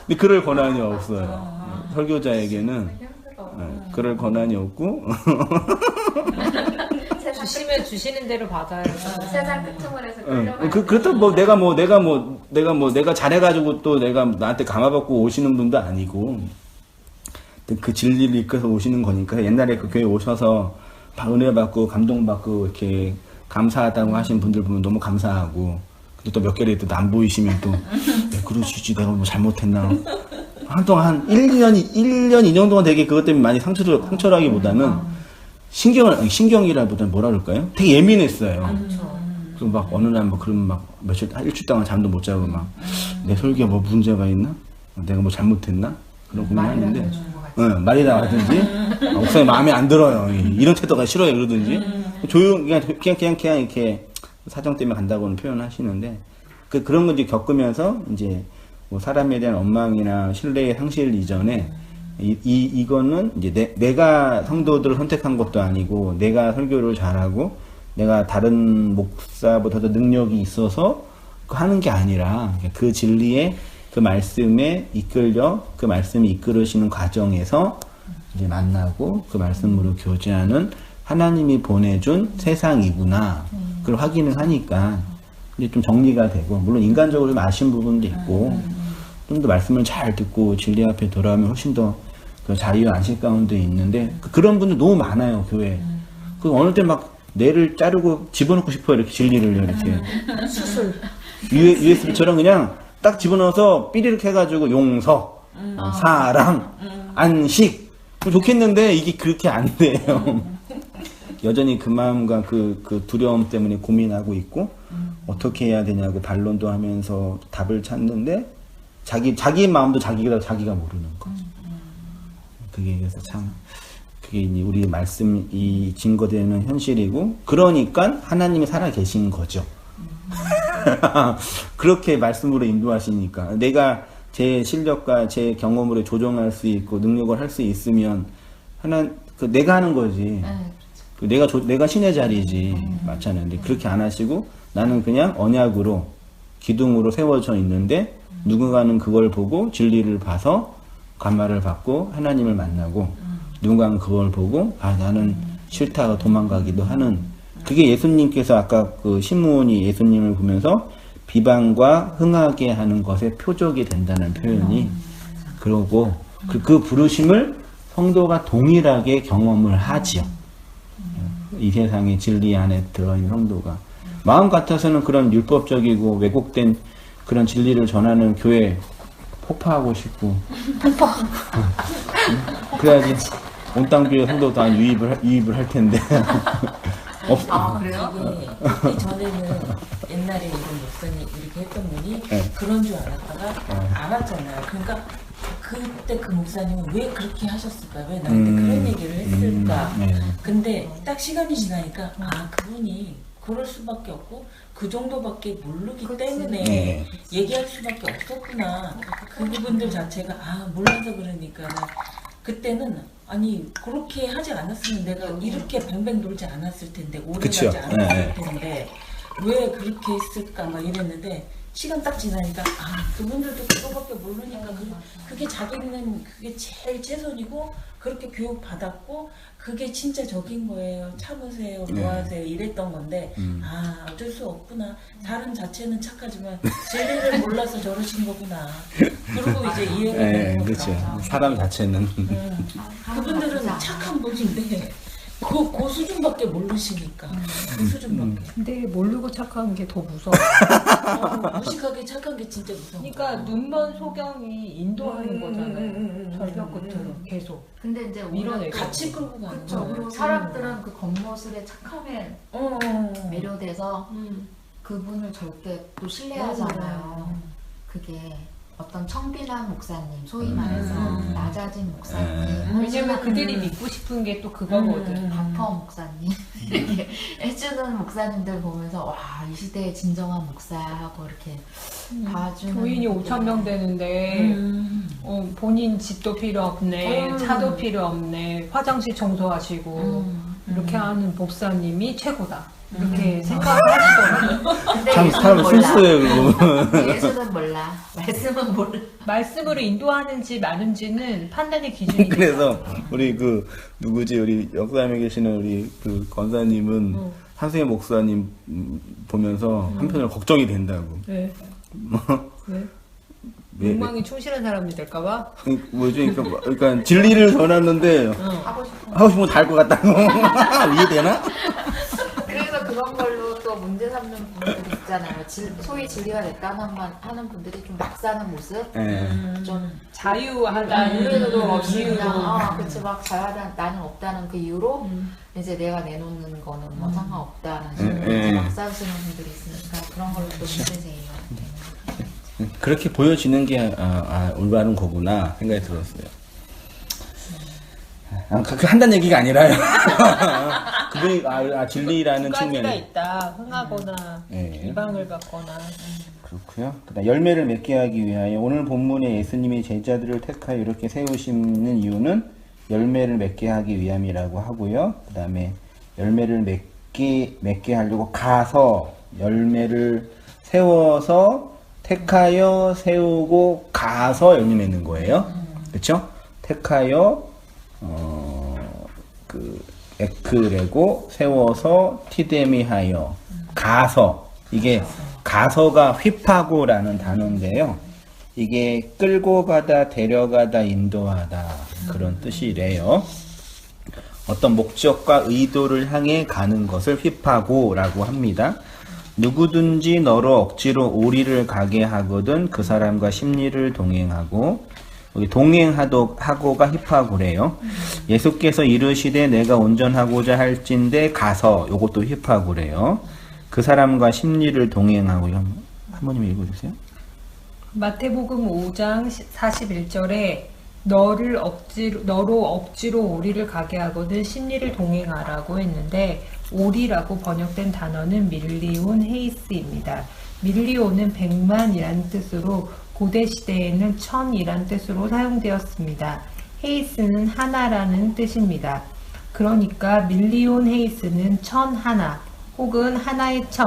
근데 그럴 권한이 없어요. 설교자에게는 그럴 권한이 없고. 주시면 주시는 대로 받아요. 세상 끄트머리에서 끌려가요. 그렇다고 내가 잘해가지고 또 내가 나한테 감화받고 오시는 분도 아니고, 그 진리를 이끌어서 오시는 거니까. 옛날에 그 교회 오셔서 은혜 받고 감동받고 이렇게 감사하다고 하신 분들 보면 너무 감사하고, 근데 또 몇 개월에 또 안 보이시면 또 그러시지 내가 뭐 잘못했나. 한동안 한 1년, 2년 동안 되게 그것 때문에 많이 상처라기보다는 신경이라보다는 뭐라 그럴까요? 되게 예민했어요. 그래서 막 어느 날 막 그러면 막 일주일 동안 잠도 못 자고 막 내 설교가 뭐 문제가 있나? 내가 뭐 잘못했나? 그런 고민하는데 말이 나가든지 목사님 마음에 안 들어요. 이런 태도가 싫어요. 그러든지 그냥 이렇게 사정 때문에 간다고는 표현하시는데 그런 거 이제 겪으면서 이제 뭐 사람에 대한 원망이나 신뢰의 상실 이전에 이거는 이제 내가 성도들을 선택한 것도 아니고 내가 설교를 잘하고 내가 다른 목사보다도 능력이 있어서 하는 게 아니라 그 진리에 그 말씀에 이끌려 그 말씀이 이끌으시는 과정에서 이제 만나고 그 말씀으로 교제하는 하나님이 보내준 세상이구나. 그걸 확인을 하니까 이제 좀 정리가 되고, 물론 인간적으로 좀 아쉬운 부분도 있고 좀 더 말씀을 잘 듣고 진리 앞에 돌아오면 훨씬 더 그 자유 안식 가운데 있는데 그런 분들 너무 많아요, 교회. 그 어느 때 막 뇌를 자르고 집어넣고 싶어요, 이렇게 진리를 이렇게. 수술. USB처럼 그냥 딱 집어넣어서 삐리륵 해가지고 용서, 사랑, 안식. 좋겠는데 이게 그렇게 안 돼요. 여전히 그 마음과 그 두려움 때문에 고민하고 있고 어떻게 해야 되냐고 반론도 하면서 답을 찾는데 자기 마음도 자기가 모르는 거죠. 그게 그래서 참 그게 이제 우리 말씀이 증거되는 현실이고, 그러니까 하나님이 살아 계신 거죠. 그렇게 말씀으로 인도하시니까 내가 제 실력과 제 경험으로 조정할 수 있고 능력을 할 수 있으면 내가 하는 거지. 내가 신의 자리지. 맞잖아요. 근데 그렇게 안 하시고 나는 그냥 언약으로 기둥으로 세워져 있는데 누군가는 그걸 보고 진리를 봐서 감화를 받고 하나님을 만나고 누군가는 그걸 보고 나는 싫다가 도망가기도 하는 그게 예수님께서 아까 그 시므온이 예수님을 보면서 비방과 흥하게 하는 것의 표적이 된다는 표현이 그러고 그 부르심을 성도가 동일하게 경험을 하지요. 이 세상의 진리 안에 들어있는 성도가 마음 같아서는 그런 율법적이고 왜곡된 그런 진리를 전하는 교회 폭파하고 싶고 그래야지 온 땅 교회 성도 다 유입을 할 텐데. 아, 그래요? 이게 전에는 옛날에 이런 목사님 이렇게 했던 분이 네. 그런 줄 알았다가 알았잖아요. 그러니까 그때 그 목사님은 왜 그렇게 하셨을까? 왜 나한테 그런 얘기를 했을까? 네. 근데 딱 시간이 지나니까 아 그분이 그럴 수밖에 없고 그 정도밖에 모르기 때문에 네. 얘기할 수밖에 없었구나. 그분들 자체가 아 몰라서 그러니까 그때는 아니 그렇게 하지 않았으면 내가 이렇게 뱅뱅 돌지 않았을 텐데 오래 그쵸. 가지 않았을 네. 텐데 왜 그렇게 했을까 막 이랬는데 시간 딱 지나니까 아 그분들도 그거밖에 모르니까 그게 자기는 그게 제일 최선이고 그렇게 교육 받았고 그게 진짜 적인 거예요. 참으세요, 뭐하세요 이랬던 건데 아 어쩔 수 없구나. 사람 자체는 착하지만 진리를 몰라서 저러신 거구나. 그리고 이제 이해가 되는 거죠. 그렇죠. 사람 자체는 그분들은 착한 분인데 그 수준밖에 모르시니까 그 수준밖에. 근데 모르고 착한 게 더 무서워. 무식하게 착한 게 진짜 무서워. 그러니까 눈먼 소경이 인도하는 거잖아요. 절벽 끝으로 계속. 근데 이제 밀어내고. 같이 끌고 가는 그쵸. 거예요. 사람들은 그 겉모습의 착함에 어. 매료돼서 그분을 절대 또 신뢰하잖아요. 그게 어떤 청빈한 목사님, 소위 말해서 낮아진 목사님, 왜냐면 그들이 믿고 싶은 게 또 그거거든. 닥터 목사님 이렇게 해주는 목사님들 보면서 와 이 시대의 진정한 목사야 하고 이렇게 봐주는 교인이 5,000명 되는데 본인 집도 필요 없네, 차도 필요 없네, 화장실 청소하시고 이렇게 하는 목사님이 최고다. 이렇게 생각을 하시더라고요. 근데 참 예수는 몰라. 순수해요. 그거. 예수는 몰라. 말씀은 몰라. 말씀으로 인도하는지 마는지는 판단의 기준이 그래서 우리 그 누구지 우리 역사함에 계시는 우리 그 권사님은 한승혜 목사님 보면서 한편으로 걱정이 된다고. 네. 왜? 왜? 욕망이 충실한 사람이 될까봐? 뭐지? 그러니까 진리를 전하는데 하고 싶은 거 다 할 것 같다고. 이해되나? 그래서 그런 걸로 또 문제 삼는 분들이 있잖아요. 소위 진리가 됐다는 하는 분들이 좀 막 사는 모습, 네. 좀 자유하다는 이유도 없이 이유로. 그냥 그치 막 자유하다 나는 없다는 그 이유로 이제 내가 내놓는 거는 뭐 상관없다는 식으로 이제 막 싸우시는 분들이 있으니까 그런 걸로 또 문제제기가 되는. 그렇게 보여지는 게 올바른 거구나 생각이 들었어요. 그 한다는 얘기가 아니라요. 그분이 진리라는 두 가지가 측면에 있다. 흥하거나 네. 비방을 받거나. 그렇고요. 그다음 열매를 맺게 하기 위하여 오늘 본문에 예수님이 제자들을 택하여 이렇게 세우시는 이유는 열매를 맺게 하기 위함이라고 하고요. 그다음에 열매를 맺게 하려고 가서 열매를 세워서 택하여 세우고 가서 열매 맺는 거예요. 그렇죠? 택하여 에크레고 세워서 티데미하여 가서 이게 가서가 휘파고라는 단어인데요. 이게 끌고 가다, 데려가다, 인도하다 그런 뜻이래요. 어떤 목적과 의도를 향해 가는 것을 휘파고라고 합니다. 누구든지 너로 억지로 오리를 가게 하거든 그 사람과 심리를 동행하고 여기 동행하고가 힙하고래요. 예수께서 이르시되 내가 온전하고자 할진대 가서 요것도 힙하고래요. 그 사람과 심리를 동행하고요. 한번님 읽어주세요. 마태복음 5장 41절에 너로 억지로 오리를 가게 하거든 심리를 동행하라고 했는데 오리라고 번역된 단어는 밀리온 헤이스입니다. 밀리온은 100만이라는 뜻으로 고대 시대에는 1000이란 뜻으로 사용되었습니다. 헤이스는 하나라는 뜻입니다. 그러니까 밀리온 헤이스는 1001 혹은 하나의 1000,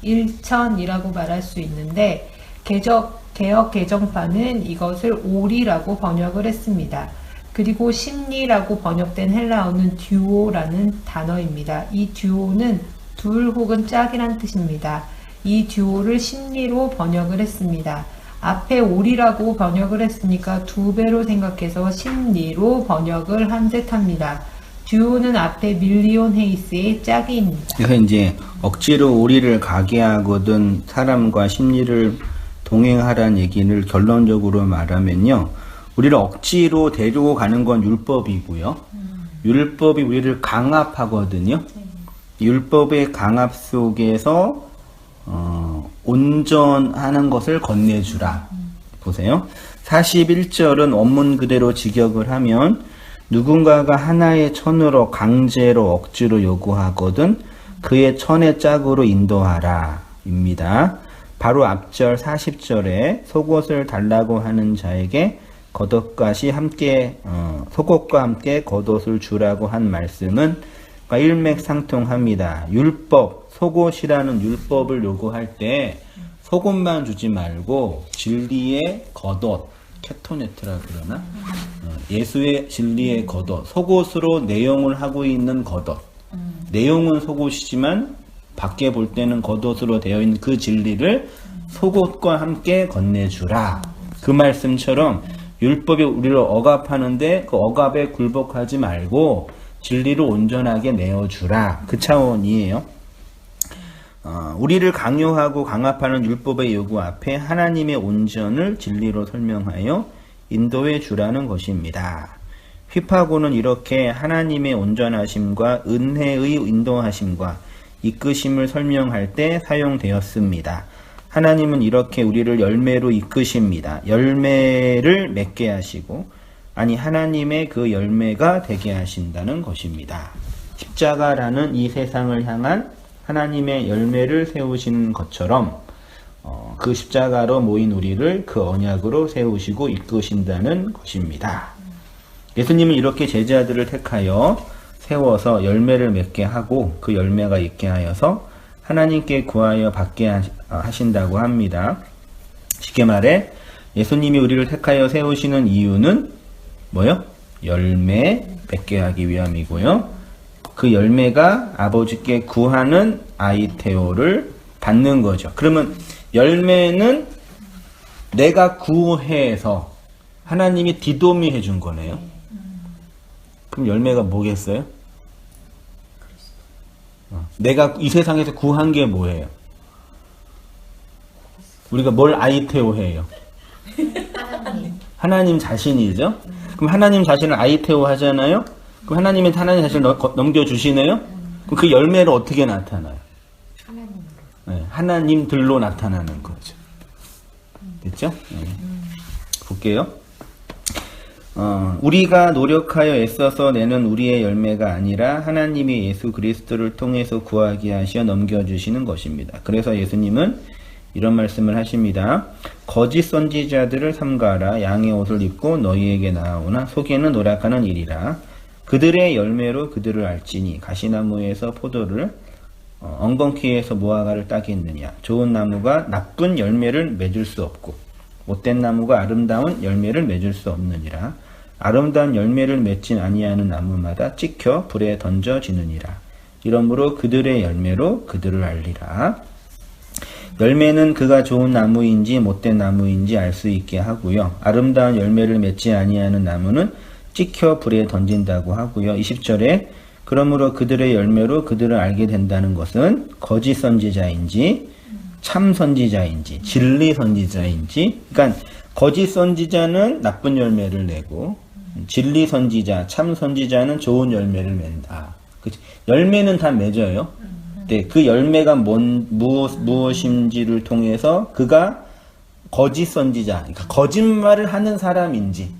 1000이라고 말할 수 있는데 개역 개정판은 이것을 오리라고 번역을 했습니다. 그리고 심리라고 번역된 헬라어는 듀오라는 단어입니다. 이 듀오는 둘 혹은 짝이란 뜻입니다. 이 듀오를 심리로 번역을 했습니다. 앞에 오리라고 번역을 했으니까 두 배로 생각해서 심리로 번역을 한 듯합니다. 듀오는 앞에 밀리온 헤이스의 짝이입니다. 그래서 이제 억지로 오리를 가게 하거든 사람과 심리를 동행하라는 얘기를 결론적으로 말하면요. 우리를 억지로 데리고 가는 건 율법이고요. 율법이 우리를 강압하거든요. 율법의 강압 속에서 온전하는 것을 건네주라. 보세요. 41절은 원문 그대로 직역을 하면 누군가가 하나의 천으로 강제로 억지로 요구하거든 그의 천의 짝으로 인도하라 입니다. 바로 앞절 40절에 속옷을 달라고 하는 자에게 겉옷과 함께 속옷과 함께 겉옷을 주라고 한 말씀은 일맥상통합니다. 율법, 속옷이라는 율법을 요구할 때 속옷만 주지 말고 진리의 겉옷, 케토네트라 그러나 예수의 진리의 겉옷, 속옷으로 내용을 하고 있는 겉옷. 내용은 속옷이지만 밖에 볼 때는 겉옷으로 되어 있는 그 진리를 속옷과 함께 건네주라. 그 말씀처럼 율법이 우리를 억압하는데 그 억압에 굴복하지 말고 진리를 온전하게 내어주라. 그 차원이에요. 우리를 강요하고 강압하는 율법의 요구 앞에 하나님의 온전을 진리로 설명하여 인도해 주라는 것입니다. 휘파고는 이렇게 하나님의 온전하심과 은혜의 인도하심과 이끄심을 설명할 때 사용되었습니다. 하나님은 이렇게 우리를 열매로 이끄십니다. 열매를 맺게 하시고 하나님의 그 열매가 되게 하신다는 것입니다. 십자가라는 이 세상을 향한 하나님의 열매를 세우신 것처럼 그 십자가로 모인 우리를 그 언약으로 세우시고 이끄신다는 것입니다. 예수님은 이렇게 제자들을 택하여 세워서 열매를 맺게 하고 그 열매가 있게 하여서 하나님께 구하여 받게 하신다고 합니다. 쉽게 말해 예수님이 우리를 택하여 세우시는 이유는 뭐요? 열매 맺게 하기 위함이고요. 그 열매가 아버지께 구하는 아이테오를 받는 거죠. 그러면 열매는 내가 구해서 하나님이 디도미 해준 거네요. 그럼 열매가 뭐겠어요? 내가 이 세상에서 구한 게 뭐예요? 우리가 뭘 아이테오 해요? 하나님 자신이죠? 그럼 하나님 자신을 아이테오 하잖아요? 그럼 하나님한테 하나님 자신을 넘겨주시네요? 그럼 그 열매를 어떻게 나타나요? 네, 하나님들로 나타나는 거죠. 됐죠? 네. 볼게요. 우리가 노력하여 애써서 내는 우리의 열매가 아니라 하나님이 예수 그리스도를 통해서 구하게 하시어 넘겨주시는 것입니다. 그래서 예수님은 이런 말씀을 하십니다. 거짓 선지자들을 삼가라. 양의 옷을 입고 너희에게 나아오나 속에는 노력하는 일이라. 그들의 열매로 그들을 알지니 가시나무에서 포도를 엉겅퀴에서 무화과를 따겠느냐. 좋은 나무가 나쁜 열매를 맺을 수 없고 못된 나무가 아름다운 열매를 맺을 수 없느니라. 아름다운 열매를 맺진 아니하는 나무마다 찍혀 불에 던져지느니라. 이러므로 그들의 열매로 그들을 알리라. 열매는 그가 좋은 나무인지 못된 나무인지 알 수 있게 하고요. 아름다운 열매를 맺지 아니하는 나무는 찍혀 불에 던진다고 하고요. 20절에 그러므로 그들의 열매로 그들을 알게 된다는 것은 거짓 선지자인지 참 선지자인지 진리 선지자인지, 그러니까 거짓 선지자는 나쁜 열매를 내고 진리 선지자 참 선지자는 좋은 열매를 맺는다. 그치? 열매는 다 맺어요. 네, 그 열매가 무엇인지를 통해서 그가 거짓 선지자, 그러니까 거짓말을 하는 사람인지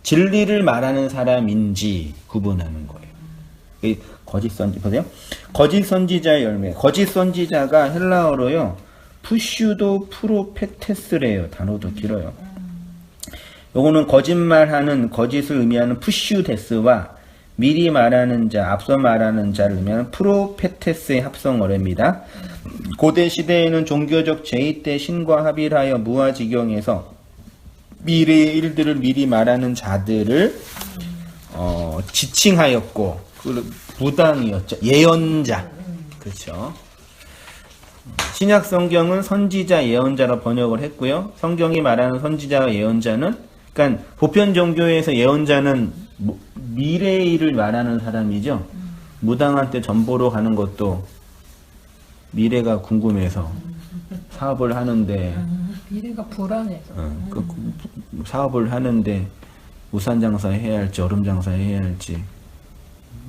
진리를 말하는 사람인지 구분하는 거예요. 거짓 선지 보세요. 거짓 선지자의 열매. 거짓 선지자가 헬라어로요. 푸슈도 프로페테스래요. 단어도 길어요. 요거는 거짓말하는 거짓을 의미하는 푸슈데스와 미리 말하는 자, 앞서 말하는 자를 의미하는 프로페테스의 합성어랍니다. 고대 시대에는 종교적 제의 때 신과 합일하여 무아지경에서 미래의 일들을 미리 말하는 자들을 지칭하였고 그 무당이었죠. 예언자. 그렇죠. 신약 성경은 선지자, 예언자로 번역을 했고요. 성경이 말하는 선지자와 예언자는, 그러니까 보편 종교에서 예언자는 미래의 일을 말하는 사람이죠. 무당한 때 전보로 가는 것도 미래가 궁금해서 사업을 하는데 미래가 불안해서. 사업을 하는데 우산 장사 해야 할지 얼음 장사 해야 할지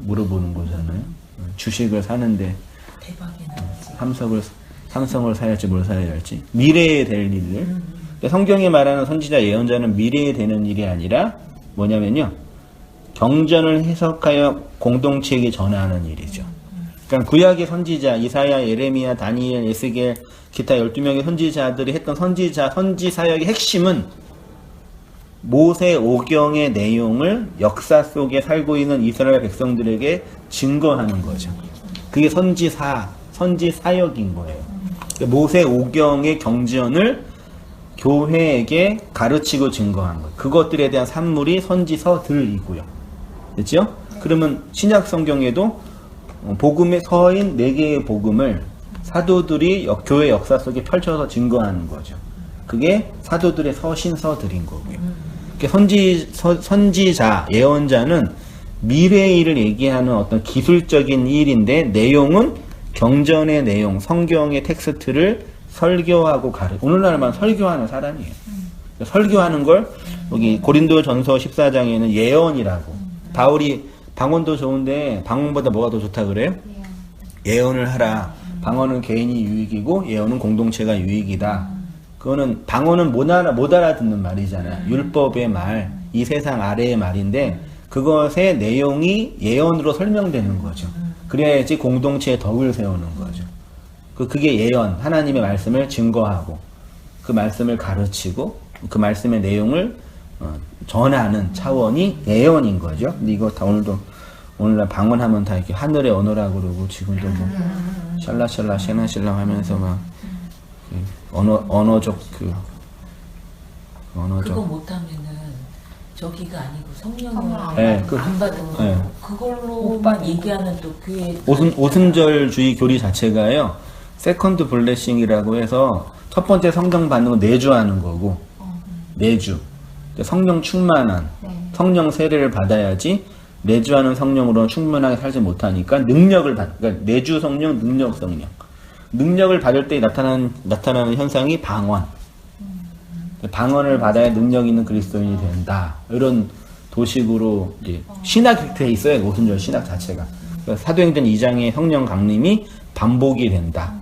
물어보는 거잖아요. 주식을 사는데 대박이 나지. 삼성을 사야 할지 뭘 사야 할지 미래에 될 일을. 근데 성경이 말하는 선지자 예언자는 미래에 되는 일이 아니라 뭐냐면요, 경전을 해석하여 공동체에게 전하는 일이죠. 그러니까 구약의 선지자 이사야, 예레미야, 다니엘, 에스겔, 기타 12명의 선지자들이 했던 선지 사역의 핵심은 모세 오경의 내용을 역사 속에 살고 있는 이스라엘 백성들에게 증거하는 거죠. 그게 선지 사역인 거예요. 모세 오경의 경전을 교회에게 가르치고 증거하는 거예요. 그것들에 대한 산물이 선지서들이고요. 됐죠? 그러면 신약 성경에도 복음의 서인 4개의 복음을 사도들이 교회 역사 속에 펼쳐서 증거하는 거죠. 그게 사도들의 서신서들인 거고요. 선지자, 예언자는 미래의 일을 얘기하는 어떤 기술적인 일인데, 내용은 경전의 내용, 성경의 텍스트를 설교하고 오늘날만 설교하는 사람이에요. 설교하는 걸 여기 고린도전서 14장에는 예언이라고. 바울이 방언도 좋은데 방언보다 뭐가 더 좋다 그래요? 예언을 하라. 방언은 개인이 유익이고 예언은 공동체가 유익이다. 그거는 방언은 못 알아듣는 말이잖아요. 율법의 말, 이 세상 아래의 말인데 그것의 내용이 예언으로 설명되는 거죠. 그래야지 공동체의 덕을 세우는 거죠. 그게 예언, 하나님의 말씀을 증거하고 그 말씀을 가르치고 그 말씀의 내용을 전하는 차원이 예언인 거죠. 근데 이거 다 오늘날 방언하면 다 이렇게 하늘의 언어라고 그러고 지금도 뭐 샬라샬라 샤나실라 하면서 막 언어적 그거 못하면은 저기가 아니고 성령을 네, 안 받은 거. 네. 그걸로만 얘기하는 또 교회 오순절주의 교리 자체가요, 세컨드 블레싱이라고 해서 첫 번째 성령 받는 거 내주하는 거고, 내주 성령 충만한 성령 세례를 받아야지 내주하는 성령으로는 충분하게 살지 못하니까 그러니까 내주 성령, 능력 성령. 능력을 받을 때 나타나는 현상이 방언. 방언을 받아야 능력 있는 그리스도인이 된다. 이런 도식으로 이제 신학이 돼 있어요. 오순절 신학 자체가. 그러니까 사도행전 2장의 성령 강림이 반복이 된다.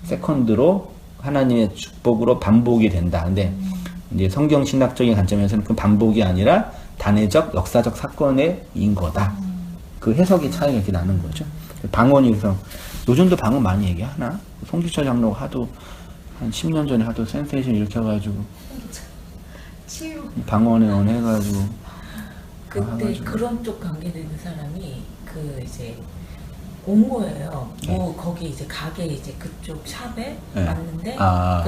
세컨드로 하나님의 축복으로 반복이 된다. 근데 이제 성경 신학적인 관점에서는 그 반복이 아니라 단회적 역사적 사건인 거다. 그 해석의 차이가 이렇게 나는 거죠. 방언이 그래서 요즘도 방언 많이 얘기하나? 송기철 장로가 하도 한 10년 전에 하도 센세이션 일으켜가지고 방언에 해가지고 그때 그런 쪽 관계되는 사람이 이제 온 거예요. 뭐 거기 이제 가게 이제 그쪽 샵에 왔는데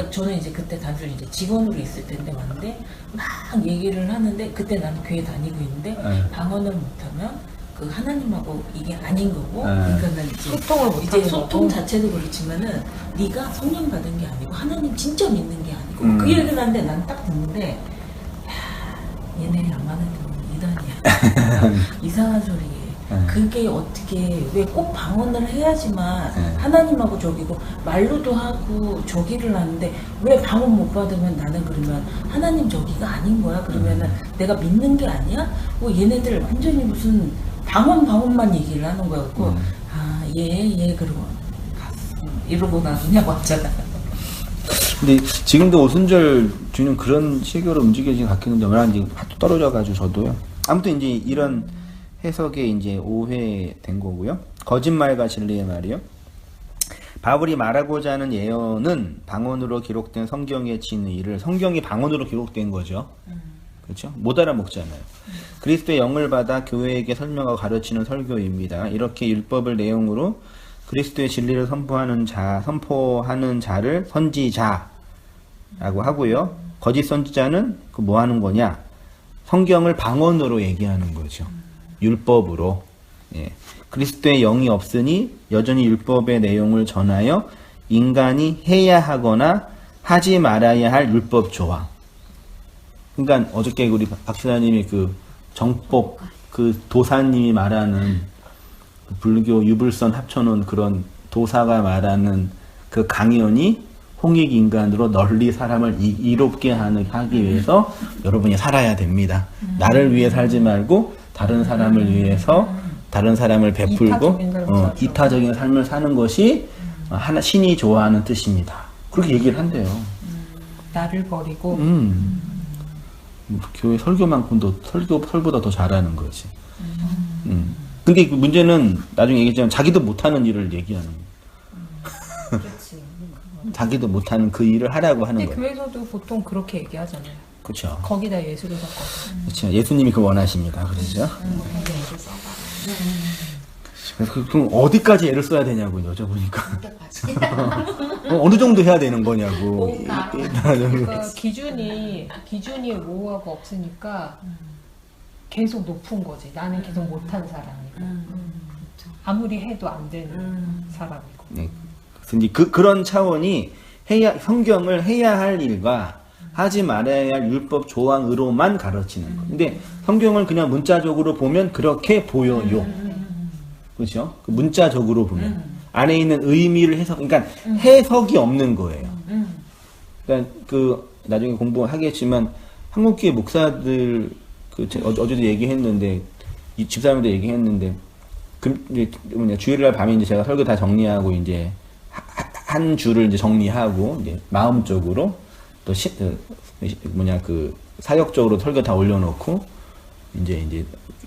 저는 이제 그때 단순히 이제 직원으로 있을 텐데 왔는데 막 얘기를 하는데 그때 나는 교회 다니고 있는데 방언을 못하면 그 하나님하고 이게 아닌 거고, 그러니까는 이제 소통 자체도 그렇지만은 네가 성령 받은 게 아니고 하나님 진짜 믿는 게 아니고 그 얘기를 하는데 난 딱 듣는데 야, 얘네 아마는 이단이야. 이상한 소리에. 그게 어떻게 왜 꼭 방언을 해야지만 하나님하고 저기고 말로도 하고 저기를 하는데 왜 방언 못 받으면 나는 그러면 하나님 저기가 아닌 거야? 그러면은 내가 믿는 게 아니야? 뭐 얘네들 완전히 무슨 방언만 얘기를 하는 거였고 얘 그러고 갔어 이러고 나 그냥 왔잖아. 근데 지금도 오순절 주는 그런 시교로 움직여지는 것 같긴 한데 워낙 이제 떨어져가지고 저도요. 아무튼 이제 이런 해석에 이제 오해된 거고요. 거짓말과 진리의 말이요. 바울이 말하고자 하는 예언은 방언으로 기록된 성경의 진리를 성경이 방언으로 기록된 거죠. 그렇죠? 못 알아먹잖아요. 그리스도의 영을 받아 교회에게 설명하고 가르치는 설교입니다. 이렇게 율법을 내용으로 그리스도의 진리를 선포하는 자를 선지자라고 하고요. 거짓 선지자는 그 뭐 하는 거냐? 성경을 방언으로 얘기하는 거죠. 율법으로. 예. 그리스도의 영이 없으니 여전히 율법의 내용을 전하여 인간이 해야 하거나 하지 말아야 할 율법 조항. 그러니까 어저께 우리 박시사님이 그 정법 그 도사님이 말하는 그 불교 유불선 합쳐놓은 그런 도사가 말하는 그 강연이 홍익인간으로 널리 사람을 이롭게 하기 위해서 여러분이 살아야 됩니다. 나를 위해 살지 말고 다른 사람을 위해서 다른 사람을 베풀고 이타적인 삶을 사는 것이 하나 신이 좋아하는 뜻입니다. 그렇게 얘기를 한대요. 나를 버리고 교회 설교만큼도 설보다 더 잘하는 거지. 근데 그 문제는 나중에 얘기했지만 자기도 못하는 일을 얘기하는 거예요. 자기도 못하는 그 일을 하라고 하는 근데 거예요. 교회에서도 보통 그렇게 얘기하잖아요. 그렇죠. 거기다 예수를 섞어서. 그렇죠. 예수님이 그 원하십니다. 그러죠. 그래서 그럼 어디까지 애를 써야 되냐고 여쭤보니까 어느 정도 해야 되는 거냐고. 그러니까 기준이 오하고 없으니까 계속 높은 거지. 나는 계속 못한 사람이고 아무리 해도 안 되는 사람이고. 네. 그래서 이제 그런 차원이 성경을 해야 할 일과 하지 말아야 할 율법 조항으로만 가르치는 거. 근데 성경을 그냥 문자적으로 보면 그렇게 보여요. 그렇죠? 그 문자적으로 보면 안에 있는 의미를 그러니까 해석이 없는 거예요. 그러니까 그 나중에 공부하겠지만 한국교회 목사들 어제도 얘기했는데 이 집사람도 얘기했는데 이제 주일날 밤에 이제 제가 설교 다 정리하고 이제 한 주를 이제 정리하고 이제 마음적으로 또 그 사역적으로 설교 다 올려놓고 이제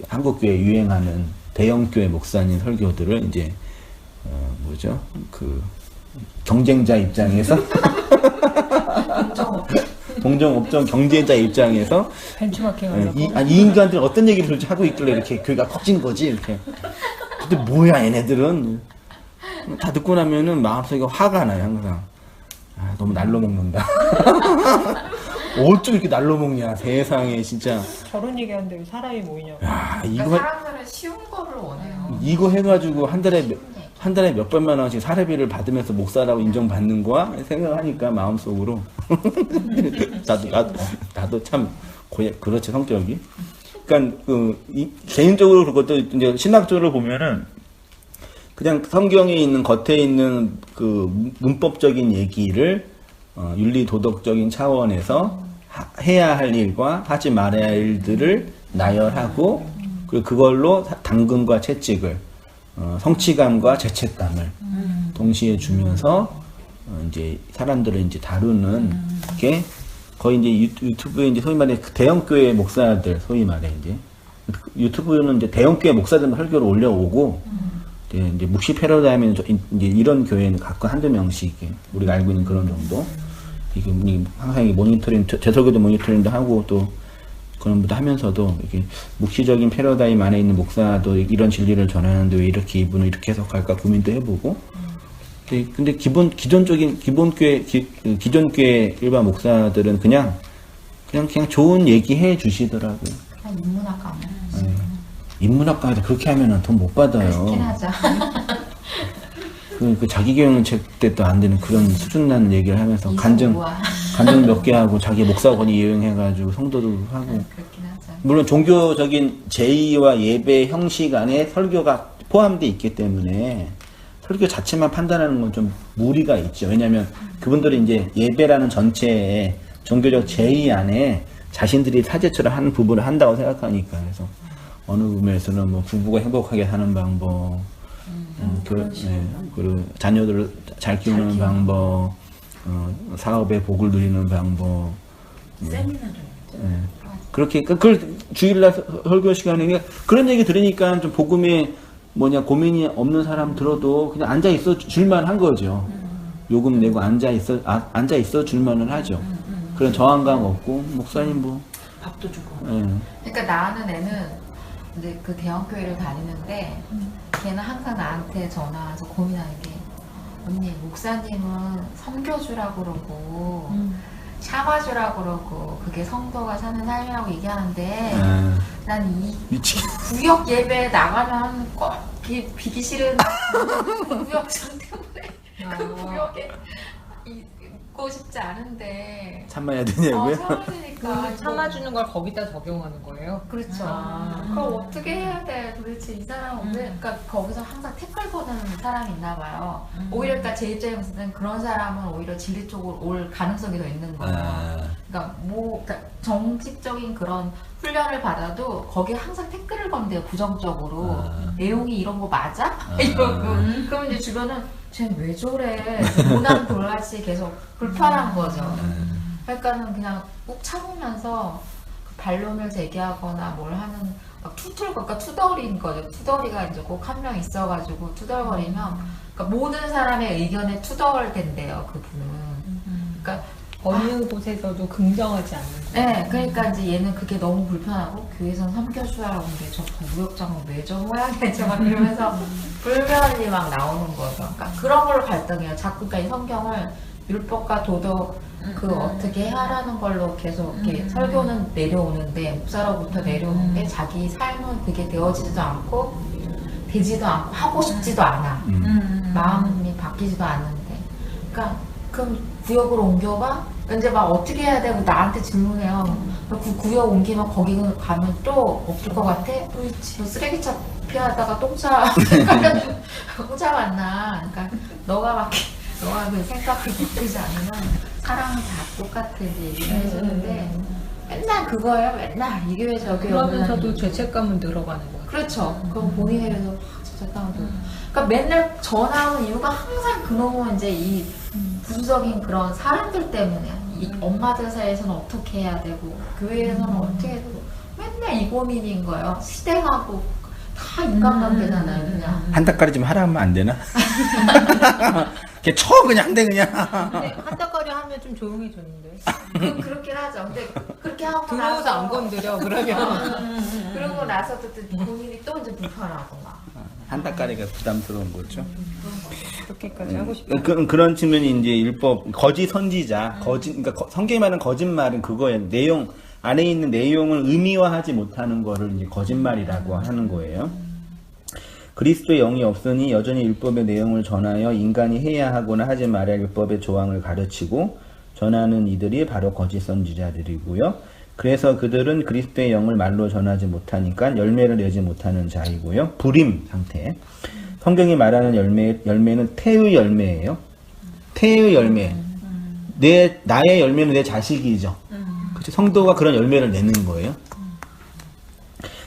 한국교회 유행하는 대형교회 목사님 설교들을 이제 그 경쟁자 입장에서 동종업종 경쟁자 입장에서 벤치마킹하려고. 이 인간들은 어떤 얘기를 도대체 하고 있길래 이렇게 교회가 커진 거지 이렇게. 근데 뭐야 얘네들은 다 듣고 나면은 마음속에 화가 나요 항상. 너무 날로 먹는다. 어쩜 이렇게 날로 먹냐 세상에 진짜. 저런 얘기하는데 왜 사람이 모이냐고. 야 그러니까 이거 사람들은 쉬운 거를 원해요. 이거 해가지고 한 달에 몇 백만 원씩 사례비를 받으면서 목사라고 인정받는 거야 생각하니까 마음속으로 나도 참 그렇지 성격이. 그러니까 개인적으로 그것도 이제 신학적으로 보면은 그냥 성경에 있는 겉에 있는 그 문법적인 얘기를 윤리 도덕적인 차원에서 해야 할 일과 하지 말아야 할 일들을 나열하고 그리고 그걸로 당근과 채찍을 성취감과 죄책감을 동시에 주면서 이제 사람들을 이제 다루는 게 거의 이제 유튜브에 이제 소위 말해 대형 교회 목사들 소위 말해 이제 유튜브는 이제 대형 교회 목사들만 설교를 올려오고 이제 묵시 패러다임에는 이제 이런 교회는 가끔 한두 명씩 우리가 알고 있는 그런 정도. 이게 항상 모니터링, 제 설교도 모니터링도 하고 또 그런 것도 하면서도 이렇게 묵시적인 패러다임 안에 있는 목사도 이런 진리를 전하는데 왜 이렇게 이분은 이렇게 해석할까 고민도 해보고. 근데 기존 교회 일반 목사들은 그냥 좋은 얘기 해 주시더라고요. 인문학 과목. 인문학 강의도 그렇게 하면은 돈 못 받아요. 그렇긴 하죠. 그 자기 경영책 때도 안 되는 그런 수준 나는 얘기를 하면서 간증 몇 개 하고 자기 목사권이 이용해가지고 성도도 하고. 그렇긴 하죠. 물론 종교적인 제의와 예배 형식 안에 설교가 포함되어 있기 때문에 설교 자체만 판단하는 건 좀 무리가 있죠. 왜냐하면 그분들이 이제 예배라는 전체의 종교적 제의 안에 자신들이 사제처럼 하는 부분을 한다고 생각하니까. 그래서 어느 부분에서는 뭐 부부가 행복하게 사는 방법, 그리고 자녀들을 잘 키우는 방법, 사업의 복을 누리는 방법. 세미나를 그렇게 그걸 주일날 설교 시간에 그런 얘기 들으니까 좀 복음에 고민이 없는 사람 들어도 그냥 앉아 있어 줄만 한 거죠. 요금 내고 앉아 있어 줄만은 하죠. 그런 저항감 없고 목사님 밥도 주고. 그러니까 나는 애는 이제 그 대형교회를 다니는데 걔는 항상 나한테 전화와서 고민하는 게 언니 목사님은 섬겨주라고 그러고 참아주라고 그러고 그게 성도가 사는 삶이라고 얘기하는데 아, 난 이 미치겠. 구역 예배 나가면 꼭 비기 싫은 구역장 때문에 구역에 있고 싶지 않은데 참아야 되냐고요? 참아주니까 참아주는 걸 거기다 적용하는 거예요? 그렇죠. 아. 그럼 어떻게 해야 돼? 도대체 이 사람은 왜? 그러니까 거기서 항상 태클 거는 사람이 있나 봐요. 오히려 그러니까 제 입장에서는 그런 사람은 오히려 진리 쪽으로 올 가능성이 더 있는 거예요. 아, 그러니까 그러니까 정식적인 그런 훈련을 받아도 거기에 항상 태클을 건대요. 부정적으로 내용이 이런 거 맞아? 이러고 그럼 이제 주변은 쟤 왜 저래? 모난 돌같이 계속 불편한 거죠. 그러니까는 그냥 꾹 참으면서 그 반론을 제기하거나 뭘 하는 막 그러니까 투덜인 거죠. 투덜이가 이제 꼭 한 명 있어가지고 투덜거리면 그러니까 모든 사람의 의견에 투덜댄대요. 그분은. 그러니까 어느 곳에서도 긍정하지 않는 거예요. 네, 그러니까 이제 얘는 그게 너무 불편하고 교회에서는 섬겨주라고 하는데 저 무역장은 왜 저 모양이지 막 이러면서 불면이 막 나오는 거죠. 그러니까 그런 걸로 갈등해요. 자꾸 그러니까 이 성경을 율법과 도덕 그 어떻게 하라는 걸로 계속 이렇게 설교는 내려오는데 목사로부터 내려오는데 자기 삶은 그게 되어지지도 않고 되지도 않고 하고 싶지도 않아. 마음이 바뀌지도 않는데. 그러니까 그럼 구역으로 옮겨봐? 이제 막 어떻게 해야 되고 나한테 질문해요. 그 구역 옮기면 거기 가면 또 없을 것 같아? 너 쓰레기차 피하다가 똥차 똥차 만나. 그러니까 너가 그 생각이 바뀌지 않으면 사람은 다 똑같아 이제 얘기를 해주는데 맨날 그거예요. 맨날 이 교회 저 교회 그러면서도 죄책감은 늘어가는 거예요. 그렇죠. 그럼 본인에 대해서 죄책감을 그러니까 맨날 전화하는 이유가 항상 그놈은 이제 이 부수적인 그런 사람들 때문에 이 엄마들 사이에서는 어떻게 해야 되고 교회에서는 어떻게 해야 되고 맨날 이 고민인 거예요. 시댁하고 다 인간관계잖아요. 그냥 한 닭가리 좀 하라 하면 안 되나? 걔 쳐 그냥 한 대 그냥. 근데 한덕거리 하면 좀 조용해졌는데. 그렇긴 하죠. 근데 그렇게 하고 들어오서 안 건드려 그러면. 그러고 나서도 또 본인이 또 이제 불편하고 막 한 닭가리가 부담스러운 거죠. 그렇게까지 하고 싶어. 그런 측면이 이제 율법 거짓 선지자 그러니까 성경이 말하는 거짓말은 그거예요. 내용 안에 있는 내용을 의미화하지 못하는 거를 이제 거짓말이라고 하는 거예요. 그리스도의 영이 없으니 여전히 율법의 내용을 전하여 인간이 해야 하거나 하지 말아야 할 율법의 조항을 가르치고 전하는 이들이 바로 거짓 선지자들이고요. 그래서 그들은 그리스도의 영을 말로 전하지 못하니까 열매를 내지 못하는 자이고요. 불임 상태. 성경이 말하는 열매는 태의 열매예요. 태의 열매. 나의 열매는 내 자식이죠. 그치? 성도가 그런 열매를 내는 거예요.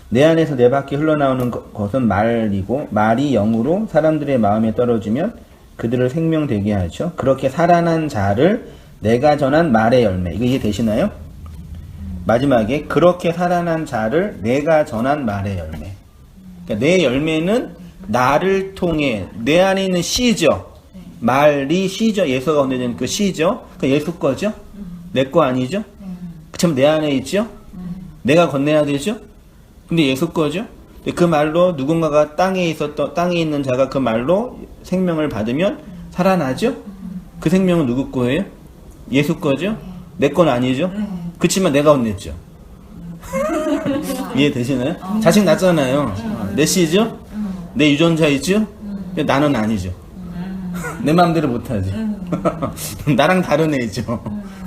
내 안에서 내 밖에 흘러나오는 것은 말이고 말이 영으로 사람들의 마음에 떨어지면 그들을 생명되게 하죠. 그렇게 살아난 자를 내가 전한 말의 열매. 이거 이해되시나요? 마지막에 그렇게 살아난 자를 내가 전한 말의 열매. 그러니까 내 열매는 나를 통해 내 안에 있는 씨죠. 말이 씨죠. 예수가 건네진 그 씨죠. 그 예수 거죠. 내 거 아니죠. 그럼 내 안에 있죠. 내가 건네야 되죠. 근데 예수 거죠. 그 말로 누군가가 땅에 있는 자가 그 말로 생명을 받으면 살아나죠. 그 생명은 누구 거예요? 예수 거죠. 내 건 아니죠. 그치만 내가 건넸죠. 이해되시나요? 자식 낳잖아요. 내 씨죠? 내 유전자이죠? 근데 나는 아니죠. 내 마음대로 못하죠. 나랑 다른 애죠.